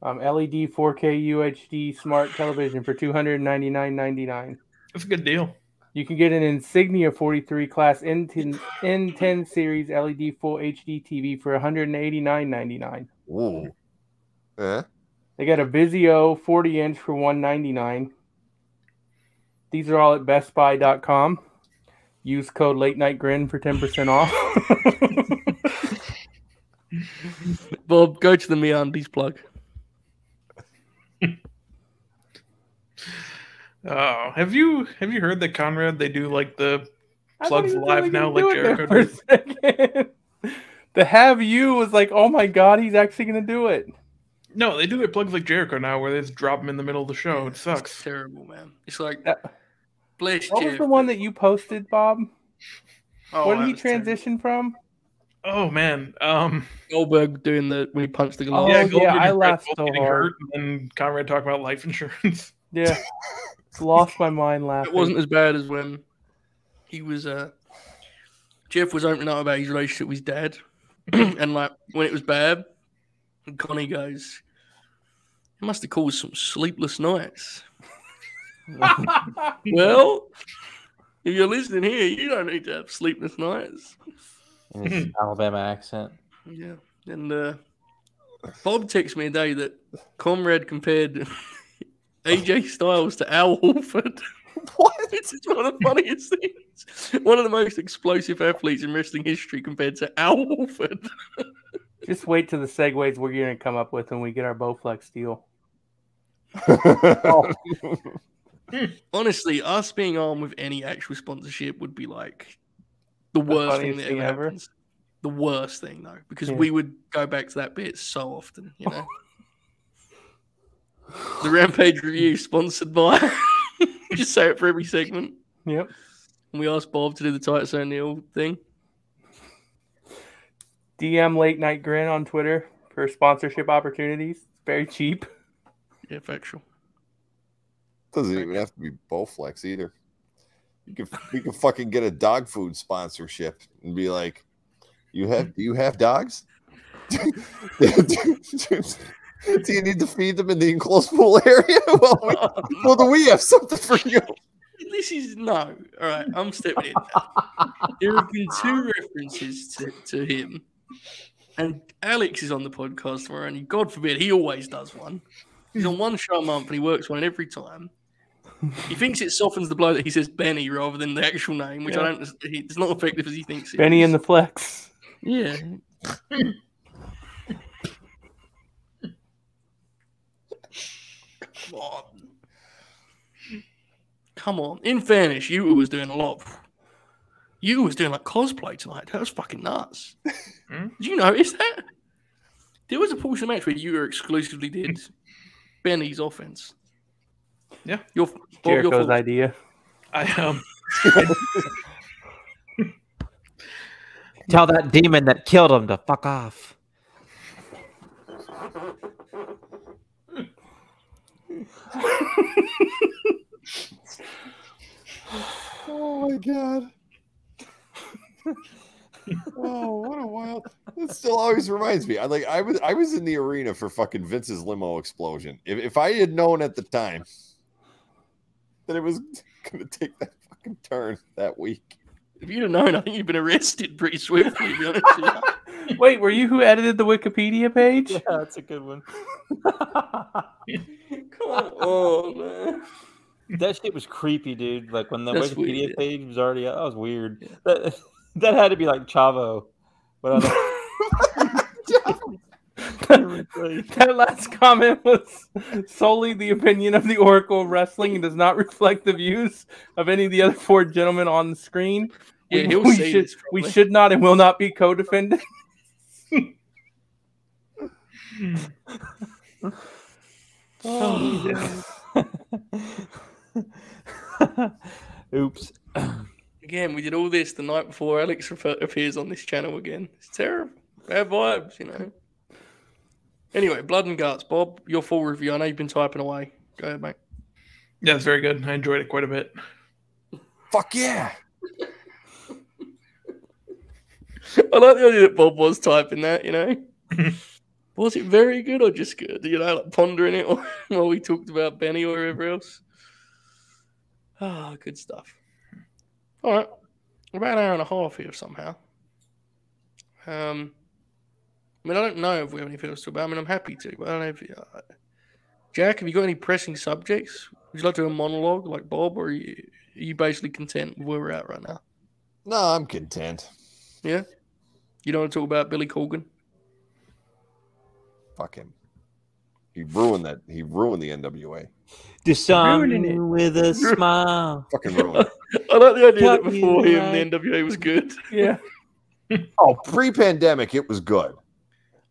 LED 4K UHD smart television for $299.99. That's a good deal. You can get an Insignia 43 class N10 series LED full HD TV for $189.99. Ooh. They got a Vizio 40-inch for $199. These are all at bestbuy.com. Use code LateNightGrin for 10% off. Bob, go to the MeUndies plug. Oh, have you heard that Conrad? They do like the plugs live now, like Jericho for a second. The Have You was like, oh my god, he's actually gonna do it. No, they do their plugs like Jericho now, where they just drop them in the middle of the show. It sucks. It's terrible, man. It's like, bless what Jeff, was the one that you posted, Bob? Oh, what did he transition from? Oh man, Goldberg doing when he punched the glass. Yeah, I laughed so hard. And Conrad talking about life insurance. Yeah, lost my mind laughing. It wasn't as bad as when he was. Jeff was opening up about his relationship with his dad, and like when it was bad, Connie goes, "It must have caused some sleepless nights." Well, if you're listening here, you don't need to have sleepless nights. In his Alabama accent. Yeah, and Bob texted me a day that Comrade compared AJ Styles to Al Horford. What? It's one of the funniest things. One of the most explosive athletes in wrestling history compared to Al Horford. Just wait till the segues we're going to come up with when we get our Bowflex deal. Honestly, us being on with any actual sponsorship would be like the worst thing that ever happens. The worst thing, though, because we would go back to that bit so often, you know. The Rampage review sponsored by. Just say it for every segment. Yep. And we asked Bob to do the Titus O'Neil thing. DM Late Night Grin on Twitter for sponsorship opportunities. It's very cheap. Yeah, factual. Doesn't even have to be Bowflex either. You can fucking get a dog food sponsorship and be like, do you have dogs? Do you need to feed them in the enclosed pool area? Well, do we have something for you? This is no. All right, I'm stepping in. There have been 2 references to him, and Alex is on the podcast tomorrow, and God forbid, he always does one. He's on one show a month, and he works one every time. He thinks it softens the blow that he says Benny rather than the actual name, which I don't. It's not effective as he thinks. Benny and the Flex. Yeah. Come on. In fairness, you was doing a lot. You was doing like cosplay tonight. That was fucking nuts. Did you notice that? There was a portion of the match where you exclusively did Benny's offense. Yeah. Jericho's idea. Tell that demon that killed him to fuck off. Oh my god. Oh, what a wild. It still always reminds me. I was in the arena for fucking Vince's limo explosion. If I had known at the time that it was gonna take that fucking turn that week. If you'd have known, I think you'd been arrested pretty swiftly, to be honest with you. Wait, were you who edited the Wikipedia page? Yeah, that's a good one. Come on, man. That shit was creepy, dude. Like when the That's Wikipedia weird, page was already out, that was weird. Yeah. That had to be like Chavo. But that last comment was solely the opinion of the Oracle of Wrestling and does not reflect the views of any of the other 4 gentlemen on the screen. Yeah, we should not and will not be co-defendants. Oops. Again, we did all this the night before Alex appears on this channel again. It's terrible. Bad vibes, you know. Anyway, Blood and Guts. Bob, your full review. I know you've been typing away. Go ahead, mate. Yeah, it's very good. I enjoyed it quite a bit. Fuck yeah. I like the idea that Bob was typing that, you know. Was it very good or just good? You know, like pondering it while we talked about Benny or whatever else. Ah, good stuff. All right. We're about an hour and a half here somehow. I mean, I don't know if we have anything else to talk about. I mean, I'm happy to, but I don't know if Jack, have you got any pressing subjects? Would you like to do a monologue like Bob, or are you basically content with where we're at right now? No, I'm content. Yeah? You don't want to talk about Billy Corgan? Fuck him. He ruined that. He ruined the NWA. Do something with a smile. Fucking ruined it. I like the idea that before him, the NWA was good. Yeah. Oh, pre-pandemic, it was good.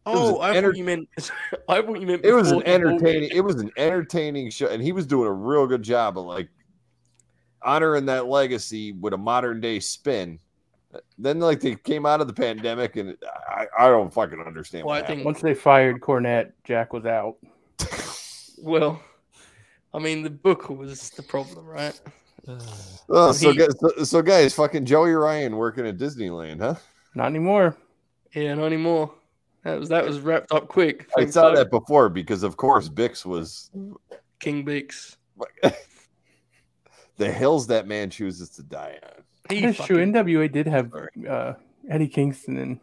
Oh, I thought you meant. It was an entertaining. It was an entertaining show, and he was doing a real good job of like honoring that legacy with a modern day spin. Then, like, they came out of the pandemic, and I don't fucking understand. Well, I think once they fired Cornette, Jack was out. Well, I mean, the booker was the problem, right? So guys, fucking Joey Ryan working at Disneyland, huh? Not anymore. Yeah, not anymore. That was wrapped up quick. I saw that before because, of course, Bix was King Bix. The hills that man chooses to die on. That's true. NWA did have Eddie Kingston and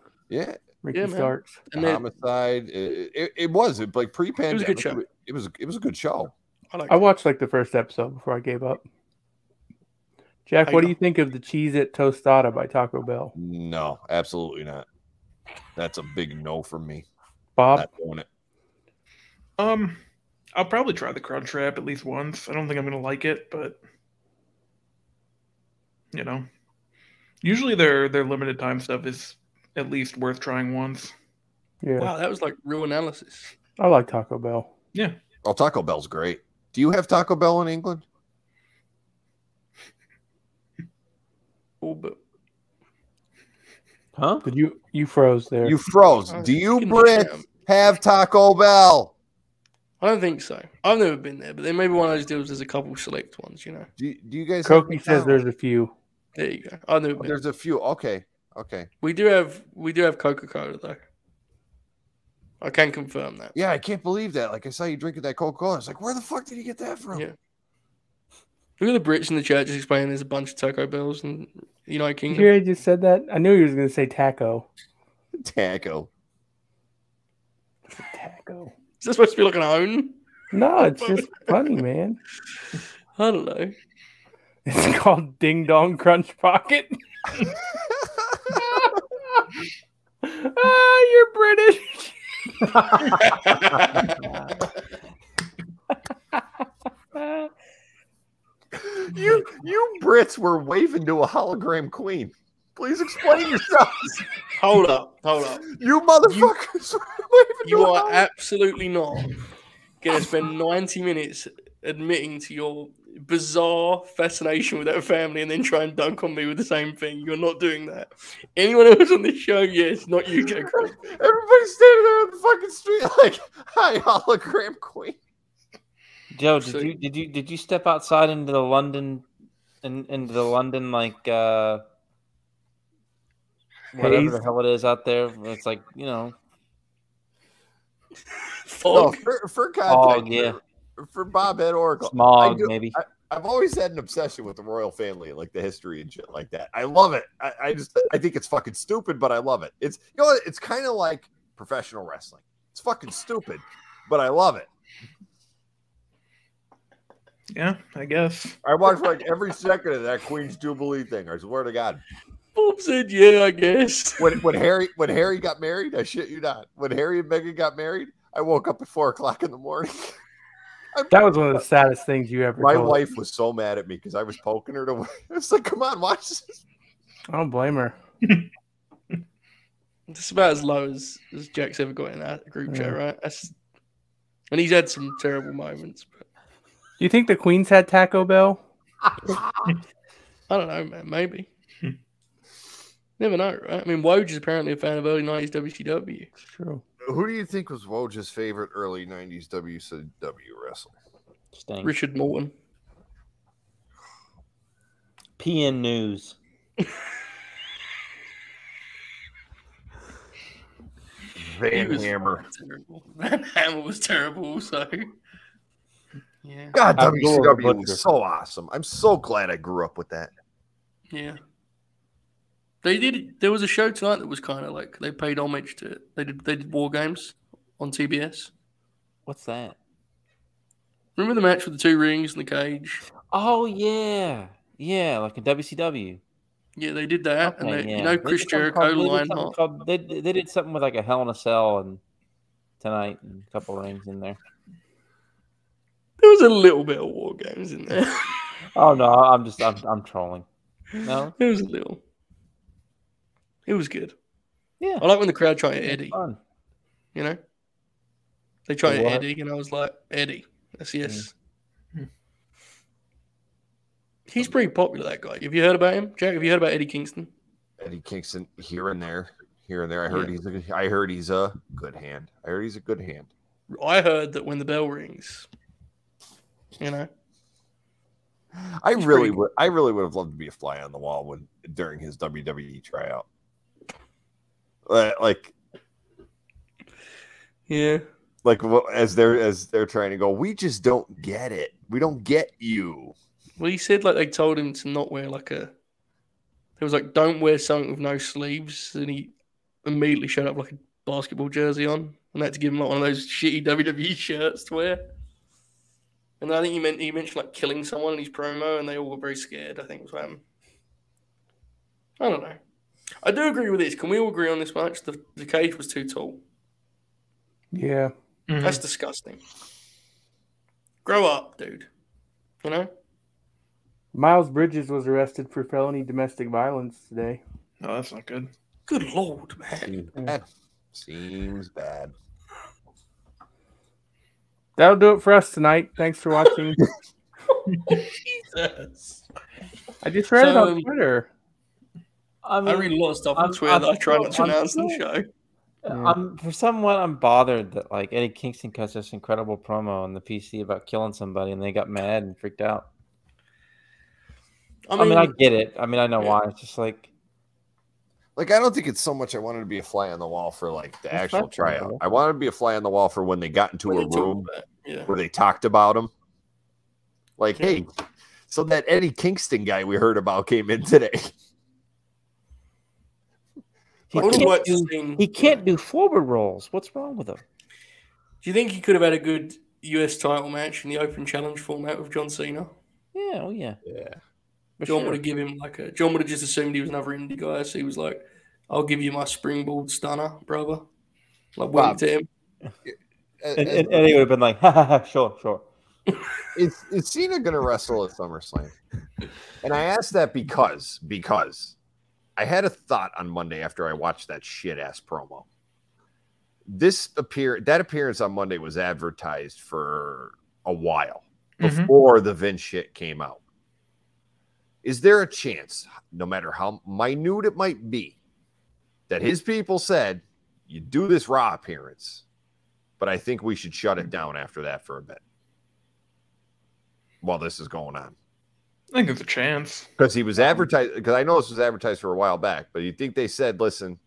Ricky Starks. And Homicide. It was like pre-pandemic. It was a good show. It was a good show. I watched like the first episode before I gave up. Jack, what do you think of the Cheez-It Tostada by Taco Bell? No, absolutely not. That's a big no from me. Bob? Not doing it. I'll probably try the Crunch Wrap at least once. I don't think I'm going to like it, but you know, usually their limited time stuff is at least worth trying once. Yeah. Wow, that was like real analysis. I like Taco Bell. Yeah. Oh, Taco Bell's great. Do you have Taco Bell in England? But huh? Did you froze there? You froze. Do you Brits have Taco Bell? I don't think so. I've never been there, but there may be one of those deals. There's a couple select ones, you know. Do you guys? Koki says there's a few. There you go. I've never been. There's a few. Okay. We do have Coca-Cola though. I can confirm that. Yeah, I can't believe that. Like I saw you drinking that Coca-Cola. It's like, where the fuck did you get that from? Yeah. Look at the Brits in the chat just explaining there's a bunch of Taco Bells in United Kingdom. You hear he just said that? I knew he was going to say taco. Taco. Taco. Is that supposed to be like an own? No, it's just funny, man. I don't know. It's called Ding Dong Crunch Pocket. You're British. You Brits were waving to a hologram queen. Please explain yourselves. Hold up. You motherfuckers were waving You to a are absolutely not going to spend 90 minutes admitting to your bizarre fascination with that family and then try and dunk on me with the same thing. You're not doing that. Anyone else on this show, yes, not you, Jack. Everybody's standing there on the fucking street like, hi, hologram queen. Joe, did you step outside into the London like whatever the hell it is out there? It's like, you know, fog. No, for context, yeah. For Bob at Oracle, smog maybe. I've always had an obsession with the royal family, like the history and shit like that. I love it. I think it's fucking stupid, but I love it. It's it's kind of like professional wrestling. It's fucking stupid, but I love it. Yeah, I guess. I watched like every second of that Queen's Jubilee thing. I swear to God. Bob said, "Yeah, I guess." When Harry got married, I shit you not. When Harry and Meghan got married, I woke up at 4:00 in the morning. That was one of the saddest things you ever. My wife was so mad at me because I was poking her to. It's like, come on, watch this. I don't blame her. It's about as low as Jack's ever got in that group chat, right? And he's had some terrible moments. But do you think the Queens had Taco Bell? I don't know, man. Maybe. Never know, right? I mean, Woj is apparently a fan of early 90s WCW. It's true. Who do you think was Woj's favorite early 90s WCW wrestler? Sting. Richard Morton. PN News. Van Hammer. Van Hammer was terrible, so. Yeah. God, WCW was so awesome. I'm so glad I grew up with that. Yeah. There was a show tonight that was kind of like they paid homage to it. They did War Games on TBS. What's that? Remember the match with the two rings and the cage? Oh yeah, like a WCW. Yeah, they did that, Okay, and you know Chris Jericho, Lionheart. They did something with like a Hell in a Cell and tonight and a couple rings in there. There was a little bit of War Games in there. Oh no, I'm trolling. No, it was a little. It was good. Yeah, I like when the crowd try to Eddie. Fun. You know, they try to Eddie, and I was like, Eddie. That's yes. He's pretty popular, that guy. Have you heard about him, Jack? Have you heard about Eddie Kingston? Eddie Kingston, here and there. I heard he's a good hand. I heard that when the bell rings, you know. I really would have loved to be a fly on the wall during his WWE tryout. As they're trying to go, we just don't get it. We don't get you. Well, he said they told him to not wear It was don't wear something with no sleeves, and he immediately showed up a basketball jersey on, and they had to give him one of those shitty WWE shirts to wear. And I think he mentioned killing someone in his promo, and they all were very scared. I think was what happened. I don't know. I do agree with this. Can we all agree on this much? The cage was too tall. Yeah, that's disgusting. Grow up, dude. You know. Miles Bridges was arrested for felony domestic violence today. Oh, that's not good. Good Lord, man. Seems bad. That'll do it for us tonight. Thanks for watching. Jesus. I just read it on Twitter. I read a lot of stuff on Twitter that I try not to announce on the show. I'm bothered that Eddie Kingston cuts this incredible promo on the PC about killing somebody, and they got mad and freaked out. I mean, I get it. I mean, I know why. It's just I don't think it's so much I wanted to be a fly on the wall for the actual tryout. I wanted to be a fly on the wall for when they got into a room where they talked about him. Hey, so that Eddie Kingston guy we heard about came in today. He can't do forward rolls. What's wrong with him? Do you think he could have had a good US title match in the open challenge format with John Cena? Yeah, oh yeah. Yeah. John would have given him John would have just assumed he was another indie guy, so he was like, I'll give you my springboard stunner, brother. Went to him. And he would have been like, ha ha ha, sure. Is Cena gonna wrestle at SummerSlam? And I asked that because I had a thought on Monday after I watched that shit ass promo. That appearance on Monday was advertised for a while before the Vince shit came out. Is there a chance, no matter how minute it might be, that his people said, you do this Raw appearance, but I think we should shut it down after that for a bit while this is going on? I think there's a chance. Because he was advertised, because I know this was advertised for a while back, but you think they said, listen,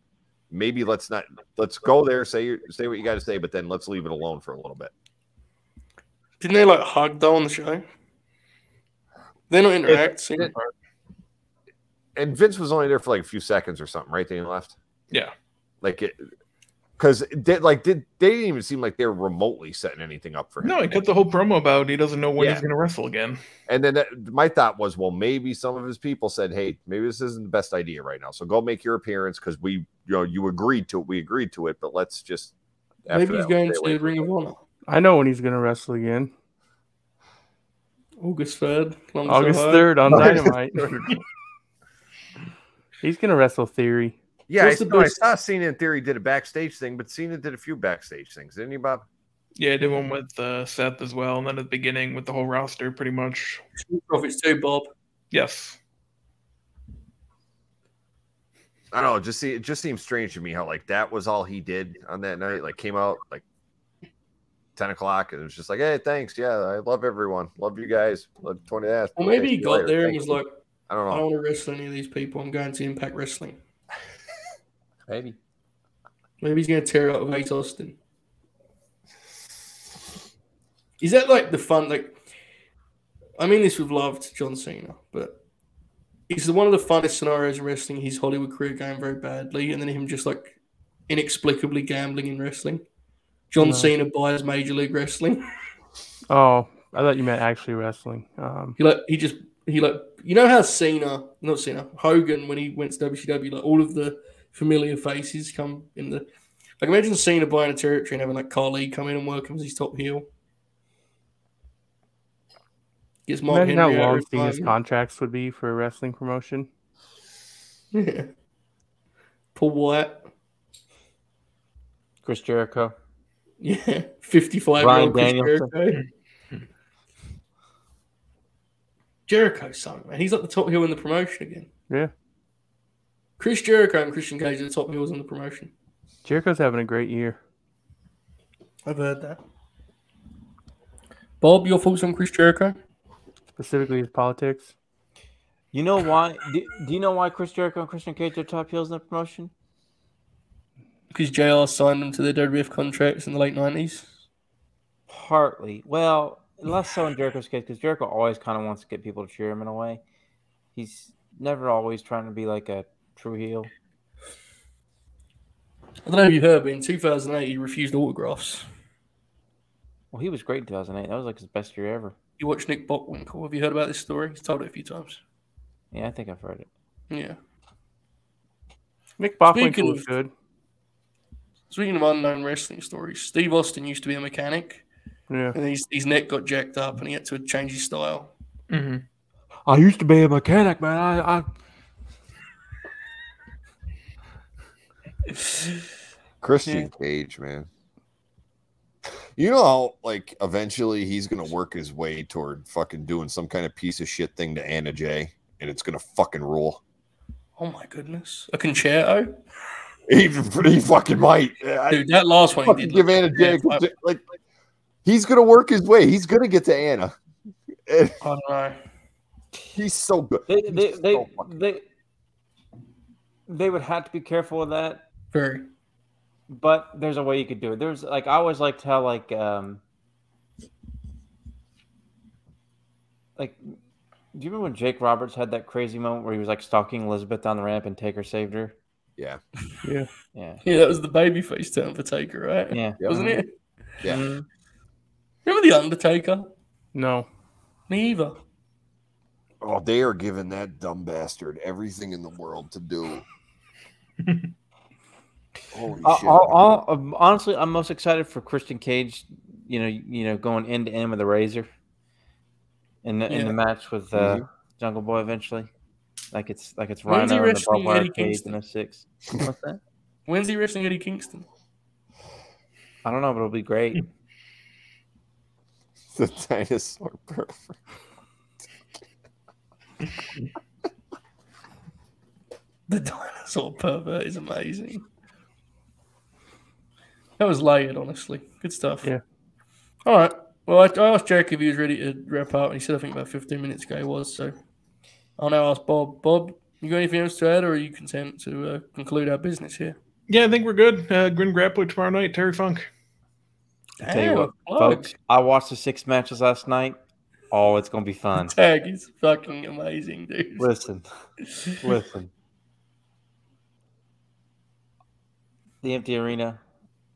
maybe let's go there, say what you got to say, but then let's leave it alone for a little bit. Didn't they hug though on the show? They don't interact. And Vince was only there for a few seconds or something, right? Then he left. Yeah. Because they didn't even seem like they were remotely setting anything up for him. No, he cut the whole promo about he doesn't know when he's going to wrestle again. And then my thought was, well, maybe some of his people said, hey, maybe this isn't the best idea right now. So go make your appearance because you agreed to it. We agreed to it, but let's just. Maybe he's going to the Ring of Honor. I know when he's going to wrestle again. August 3rd. August 3rd on Dynamite. He's going to wrestle Theory. Yeah, I saw Cena in Theory did a backstage thing, but Cena did a few backstage things, didn't he, Bob? Yeah, he did one with Seth as well, and then at the beginning with the whole roster, pretty much. Profits too, Bob. Yes. I don't know. It just seems strange to me how that was all he did on that night. Came out 10 o'clock, and it was just hey, thanks. Yeah, I love everyone. Love you guys. Love 20 ass. Well, maybe he got there and was like, I don't know. I don't want to wrestle any of these people. I'm going to Impact Wrestling. Maybe he's going to tear out with Ace Austin. Is that the fun? I mean this with love to John Cena, but is one of the funnest scenarios in wrestling his Hollywood career going very badly, and then him just inexplicably gambling in wrestling? John Cena buys Major League Wrestling. Oh, I thought you meant actually wrestling. You know how Hogan, when he went to WCW, all of the familiar faces come in the Like, imagine Cena buying a territory and having like Carly come in and work him as his top heel. Gets Mark Imagine Henry how out long of Cena's retirement. contracts would be for a wrestling promotion. Yeah. Paul White. Chris Jericho. Yeah. 55-year-old Chris Danielson. Jericho. Jericho's son, man. He's like the top heel in the promotion again. Yeah. Chris Jericho and Christian Cage are the top heels in the promotion. Jericho's having a great year. I've heard that. Bob, your thoughts on Chris Jericho? Specifically his politics. You know why? Do you know why Chris Jericho and Christian Cage are top heels in the promotion? Because JR signed them to their WWF contracts in the late 90s. Partly. Well, less so in Jericho's case, because Jericho always kind of wants to get people to cheer him in a way. He's never always trying to be like a true heel. I don't know if you heard, but in 2008, he refused autographs. Well, he was great in 2008. That was like his best year ever. You watched Nick Bockwinkel. Have you heard about this story? He's told it a few times. Yeah, I think I've heard it. Yeah. Nick Bockwinkel was good. Speaking of unknown wrestling stories, Steve Austin used to be a mechanic. Yeah. And his neck got jacked up and he had to change his style. Mm-hmm. I used to be a mechanic, man. Christian Cage, man. You know how, like, eventually he's going to work his way toward fucking doing some kind of piece of shit thing to Anna Jay, and it's going to fucking rule. Oh, my goodness. A concerto? He fucking might. Dude, that last one he did. Give Anna Jay, like, he's going to work his way. He's going to get to Anna. I don't know. He's so good. They would have to be careful with that. Very. But there's a way you could do it. There's like I always liked how like do you remember when Jake Roberts had that crazy moment where he was like stalking Elizabeth down the ramp and Taker saved her? Yeah. Yeah. Yeah. Yeah, that was the babyface turn for Taker, right? Yeah. Wasn't it? Yeah. Mm-hmm. Remember The Undertaker? No. Me either. Oh, they are giving that dumb bastard everything in the world to do. Holy shit. Honestly, I'm most excited for Christian Cage, you know, going end to end with a razor in the match with Jungle Boy eventually. Like it's Rhino and the barbed wire cage in a 6. What's that? When's he wrestling Eddie Kingston? I don't know, but it'll be great. The dinosaur perfect. The dinosaur pervert is amazing. That was layered, honestly. Good stuff. Yeah. All right. Well, I asked Jack if he was ready to wrap up, and he said I think about 15 minutes ago he was. So I'll now ask Bob. Bob, you got anything else to add, or are you content to conclude our business here? Yeah, I think we're good. Grin Grappler tomorrow night, Terry Funk. I tell you what, folks, I watched the 6 matches last night. Oh, it's going to be fun. Tag is fucking amazing, dude. Listen. The empty arena.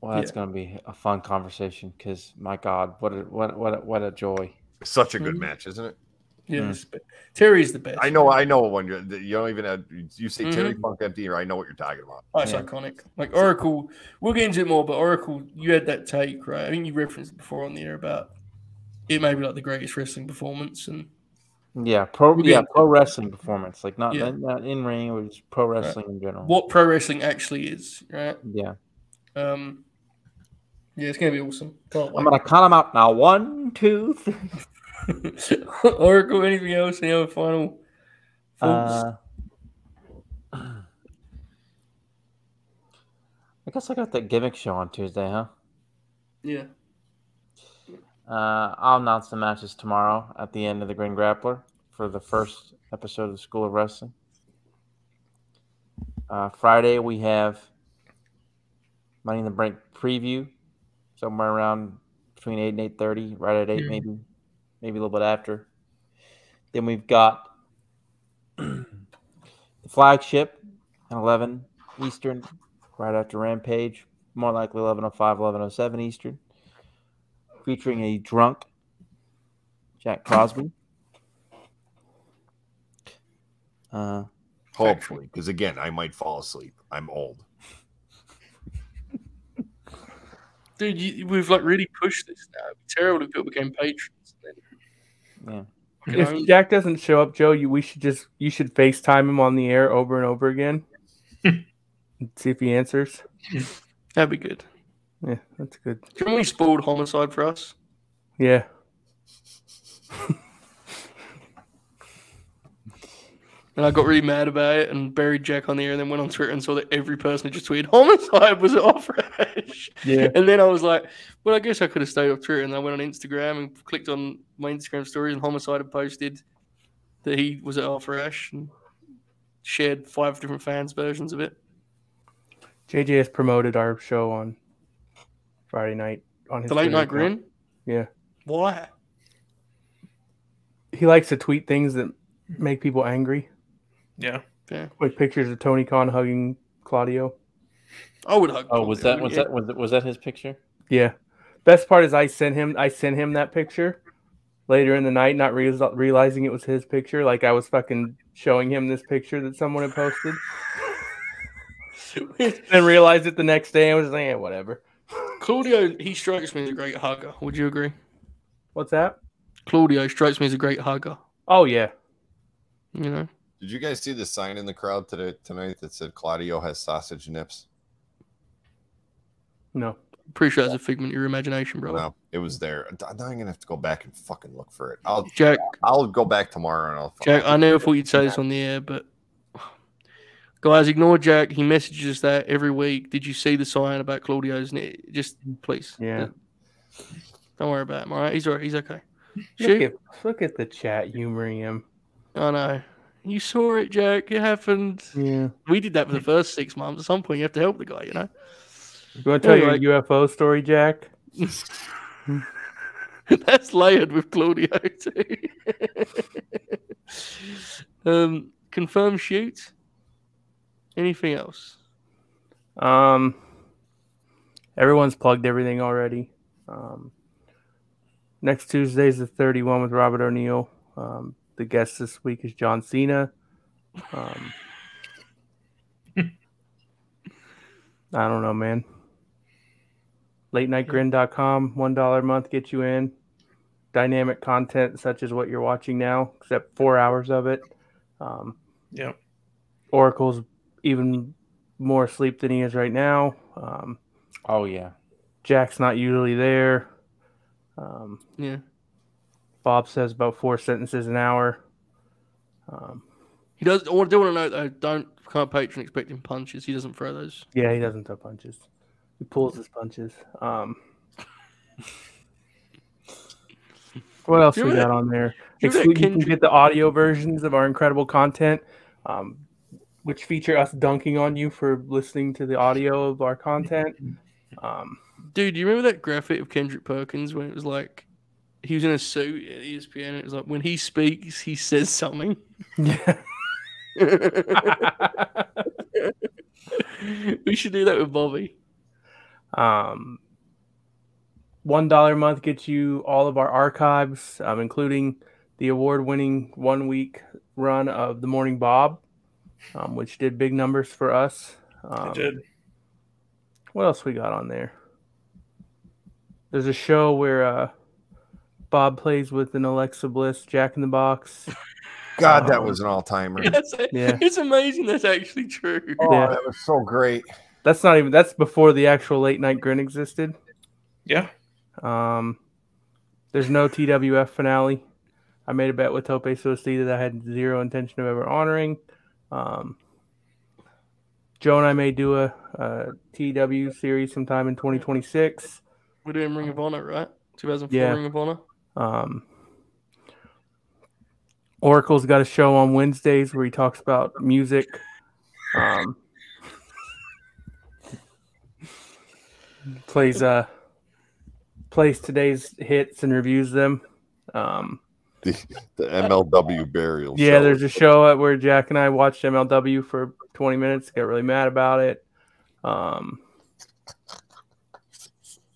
Well, that's going to be a fun conversation because, my God, what a joy! Such a good match, isn't it? Yeah, Terry's the best. I know. When you don't even have you say Terry Funk empty, or I know what you're talking about. Oh, it's iconic. Like Oracle, we'll get into it more, but Oracle, you had that take, right? I think you referenced it before on the air about it may be like the greatest wrestling performance, and pro wrestling performance, like not in ring, it was pro wrestling in general. What pro wrestling actually is, right? Yeah. Yeah, it's gonna be awesome. Can't wait. I'm gonna count them out now. 1, 2, 3. Oracle, anything else? Any other final thoughts? I guess I got that gimmick show on Tuesday, huh? Yeah. I'll announce the matches tomorrow at the end of the Grin Grappler for the first episode of the School of Wrestling. Friday we have Money in the Bank preview, somewhere around between 8 and 8:30, right at 8, maybe a little bit after. Then we've got the flagship at 11 Eastern, right after Rampage, more likely 11:05, 11:07 Eastern, featuring a drunk Jack Crosby. Hopefully, because again, I might fall asleep. I'm old. Dude, we've like really pushed this now. It'd be terrible if people became patrons. Yeah. If Jack doesn't show up, Joe, you should FaceTime him on the air over and over again. And see if he answers. That'd be good. Yeah, that's good. Do you remember when he spoiled Homicide for us? Yeah. And I got really mad about it and buried Jack on the air and then went on Twitter and saw that every person had just tweeted Homicide was off fresh. Yeah. And then I was like, well, I guess I could have stayed off Twitter. And I went on Instagram and clicked on my Instagram stories and Homicide had posted that he was at off fresh and shared 5 different fans' versions of it. JJ has promoted our show on Friday night on his The Late Night Twitter account. Grin? Yeah. Why? He likes to tweet things that make people angry. Yeah. Like pictures of Tony Khan hugging Claudio. I would hug. Oh, was that his picture? Yeah. Best part is I sent him that picture later in the night, not realizing it was his picture. Like I was fucking showing him this picture that someone had posted. Then realized it the next day. I was like, whatever. Claudio, he strikes me as a great hugger. Would you agree? What's that? Claudio strikes me as a great hugger. Oh yeah. You know. Did you guys see the sign in the crowd tonight that said Claudio has sausage nips? No. Pretty sure that's a figment of your imagination, brother. No, it was there. Now I'm gonna have to go back and fucking look for it. I'll go back tomorrow and I'll. Jack, I never thought you'd say this on the air, but guys, ignore Jack. He messages us that every week. Did you see the sign about Claudio's? Just please. Yeah. Don't worry about him. All right, he's all right. He's okay. Look at the chat humoring him. I know. You saw it, Jack. It happened. Yeah. We did that for the first 6 months. At some point, you have to help the guy, you know? You want to tell your UFO story, Jack? That's layered with Claudio, too. Confirmed shoot. Anything else? Everyone's plugged everything already. Next Tuesday is the 31 with Robert O'Neill. The guest this week is John Cena. I don't know, man. LateNightGrin.com, $1 a month gets you in. Dynamic content such as what you're watching now, except 4 hours of it. Yep. Oracle's even more asleep than he is right now. Oh, yeah. Jack's not usually there. Yeah. Bob says about 4 sentences an hour. He does. I do want to note though, can't Patron expecting punches. He doesn't throw those. Yeah, he doesn't throw punches. He pulls his punches. What else we got on there? You can get the audio versions of our incredible content, which feature us dunking on you for listening to the audio of our content. Dude, do you remember that graphic of Kendrick Perkins when it was like he was in a suit at ESPN and it was like when he speaks, he says something? Yeah. We should do that with Bobby. $1 a month gets you all of our archives, including the award-winning 1-week run of The Morning Bob, which did big numbers for us. It did. What else we got on there? There's a show where Bob plays with an Alexa Bliss Jack in the Box. God, that was an all-timer. Yeah. It's amazing that's actually true. Oh, Yeah. that was so great. That's before the actual Late Night Grin existed. Yeah. There's no TWF finale. I made a bet with Tope Suicide that I had zero intention of ever honoring. Joe and I may do a TW series sometime in 2026. We're doing Ring of Honor, right? 2004 Ring of Honor. Oracle's got a show on Wednesdays where he talks about music. Plays today's hits and reviews them. The MLW burial. Yeah, show. there's a show where Jack and I watched MLW for 20 minutes. Got really mad about it.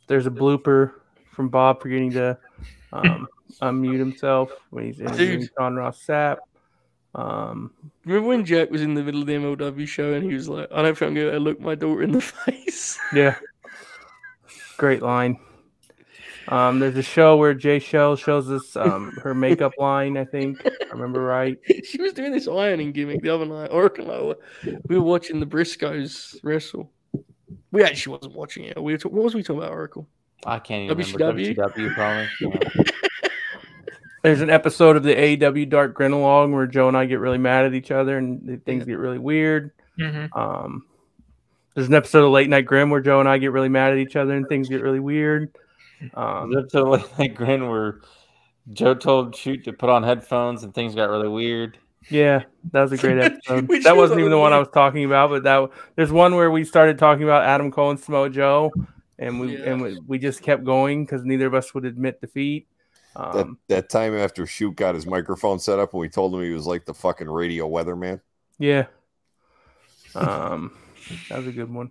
There's a blooper from Bob forgetting to unmute himself when he's interviewing Sean Ross Sapp. Remember when Jack was in the middle of the MLW show and he was like, I don't think I'm going to look my daughter in the face? Yeah. Great line. There's a show where Jay Shell shows us her makeup line, I think. I remember right. She was doing this ironing gimmick the other night. Oracle, we were watching the Briscoes wrestle. We actually wasn't watching it. What was we talking about, Oracle? I can't even WCW? remember. WCW probably. Yeah. There's an episode of the AEW Dark Grin Along where Joe and I get really mad at each other and things get really weird. Mm-hmm. There's an episode of Late Night Grin where Joe and I get really mad at each other and things get really weird. There's an episode of Late Night Grin where Joe told Shoot to put on headphones and things got really weird. Yeah, that was a great episode. That wasn't even the one I was talking about, but there's one where we started talking about Adam Cole and Samoa Joe, and we just kept going because neither of us would admit defeat. That time after Shoot got his microphone set up and we told him he was like the fucking radio weatherman. Yeah. That was a good one.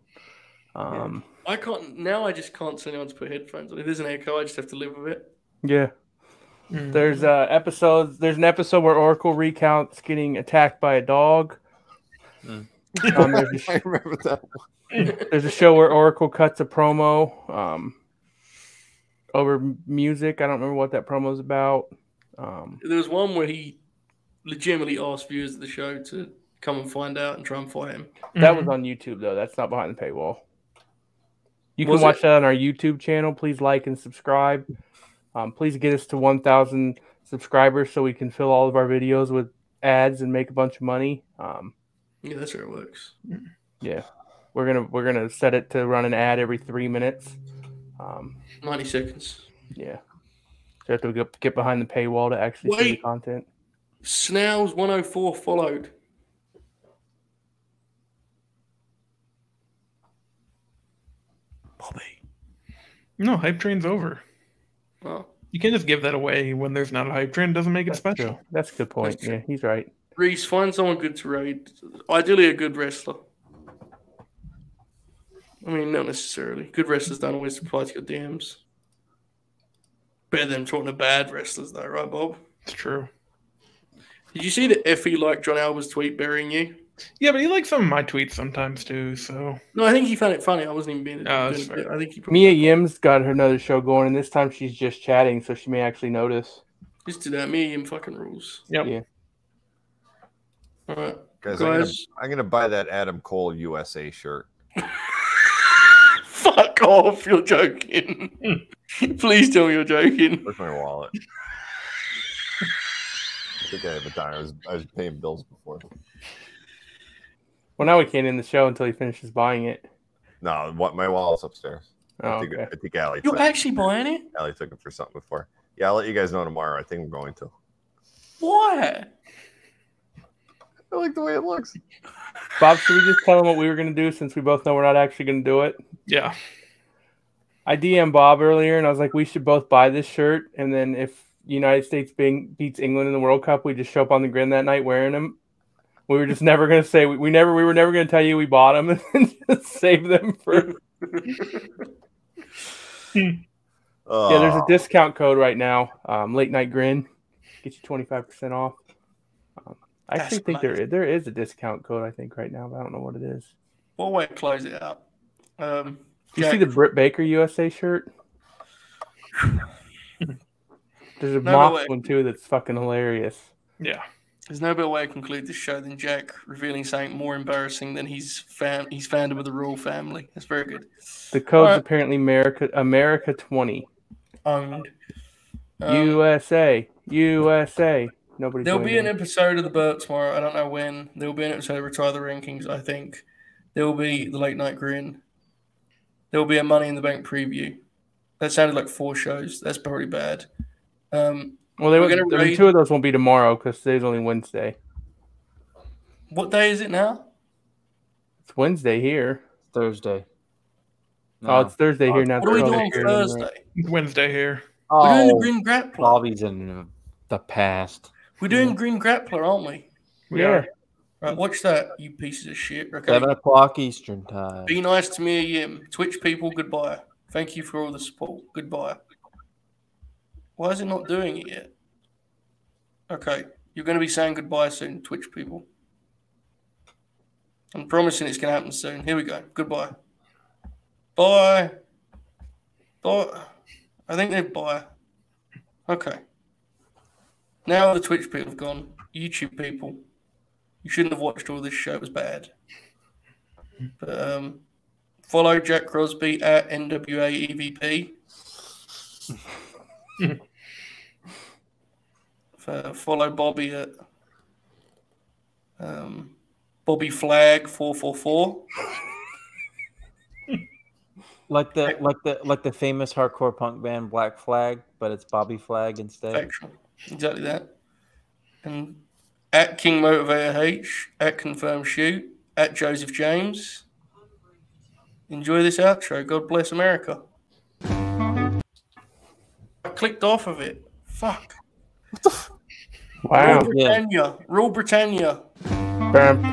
I just can't say anyone's put headphones on. If there's an echo, I just have to live with it. Yeah. There's an episode where Oracle recounts getting attacked by a dog. I remember that. There's a show where Oracle cuts a promo over music. I don't remember what that promo is about. There was one where he legitimately asked viewers of the show to come and find out and try and fight him. That was on YouTube, though. That's not behind the paywall. You can watch that on our YouTube channel. Please like and subscribe. Please get us to 1,000 subscribers so we can fill all of our videos with ads and make a bunch of money. Yeah, that's how it works. Yeah, we're gonna set it to run an ad every 3 minutes. 90 seconds. Yeah, so you have to get behind the paywall to actually see the content. Snails 104 followed. Bobby. No, hype train's over. Oh. You can't just give that away when there's not a hype train. It doesn't make it special. True. That's a good point. Yeah, he's right. Reese, find someone good to raid. Ideally, a good wrestler. I mean, not necessarily. Good wrestlers don't always apply to your DMs. Better than talking to bad wrestlers, though, right, Bob? It's true. Did you see that Effie liked John Alba's tweet burying you? Yeah, but he likes some of my tweets sometimes too. So no, I think he found it funny. I wasn't even being. I think he. Mia Yim's got her another show going, and this time she's just chatting, so she may actually notice. Just do that. Mia Yim fucking rules. Yep. Yeah. All right, guys. I'm gonna buy that Adam Cole USA shirt. Fuck off! You're joking. Please tell me you're joking. Where's my wallet? I think I have a dime. I was paying bills before. Well, now we can't end the show until he finishes buying it. No, my wallet's upstairs. Oh, I think Allie. You're actually buying it? Allie took it for something before. Yeah, I'll let you guys know tomorrow. I think I'm going to. Why? I like the way it looks. Bob, should we just tell him what we were going to do since we both know we're not actually going to do it? Yeah. I DM'd Bob earlier, and I was like, we should both buy this shirt, and then if United States beats England in the World Cup, we just show up on the Grin that night wearing them. We were just never going to say we were never going to tell you we bought them and just save them for. Yeah, there's a discount code right now. Late Night Grin gets you 25% off. I actually think there is a discount code. I think right now, but I don't know what it is. We'll wait to close it up. Do you see the Britt Baker USA shirt? There's a mock one too that's fucking hilarious. Yeah. There's no better way to conclude this show than Jack revealing something more embarrassing than he's founded with the royal family. That's very good. The code's apparently America 20. Owned. USA. There'll be an episode of The Burt tomorrow. I don't know when. There'll be an episode of Retire the Rankings, I think. There will be the Late Night Grin. There will be a Money in the Bank preview. That sounded like 4 shows. That's probably bad. Well, two of those won't be tomorrow because today's only Wednesday. What day is it now? It's Wednesday here. Thursday. No. Oh, it's Thursday here now. What are we doing on Thursday? Wednesday here. We're doing the Grin Grappler. Bobby's in the past. We're doing Grin Grappler, aren't we? We are. Right, watch that, you pieces of shit. Okay. 7 o'clock Eastern time. Be nice to Mia Yim. Twitch people, goodbye. Thank you for all the support. Goodbye. Why is it not doing it yet? Okay. You're going to be saying goodbye soon, Twitch people. I'm promising it's going to happen soon. Here we go. Goodbye. Bye. I think they'd buy. Okay. Now the Twitch people have gone. YouTube people, you shouldn't have watched all this show. It was bad. But follow Jack Crosby at NWA EVP. Follow Bobby at Bobby Flag 444. Like the famous hardcore punk band Black Flag, but it's Bobby Flag instead. Factual. Exactly that. And at King Motivator H, at Confirm Shoot, at Joseph James. Enjoy this outro. God bless America. I clicked off of it. Fuck. Wow. Rule Britannia. Rule Britannia. Bam.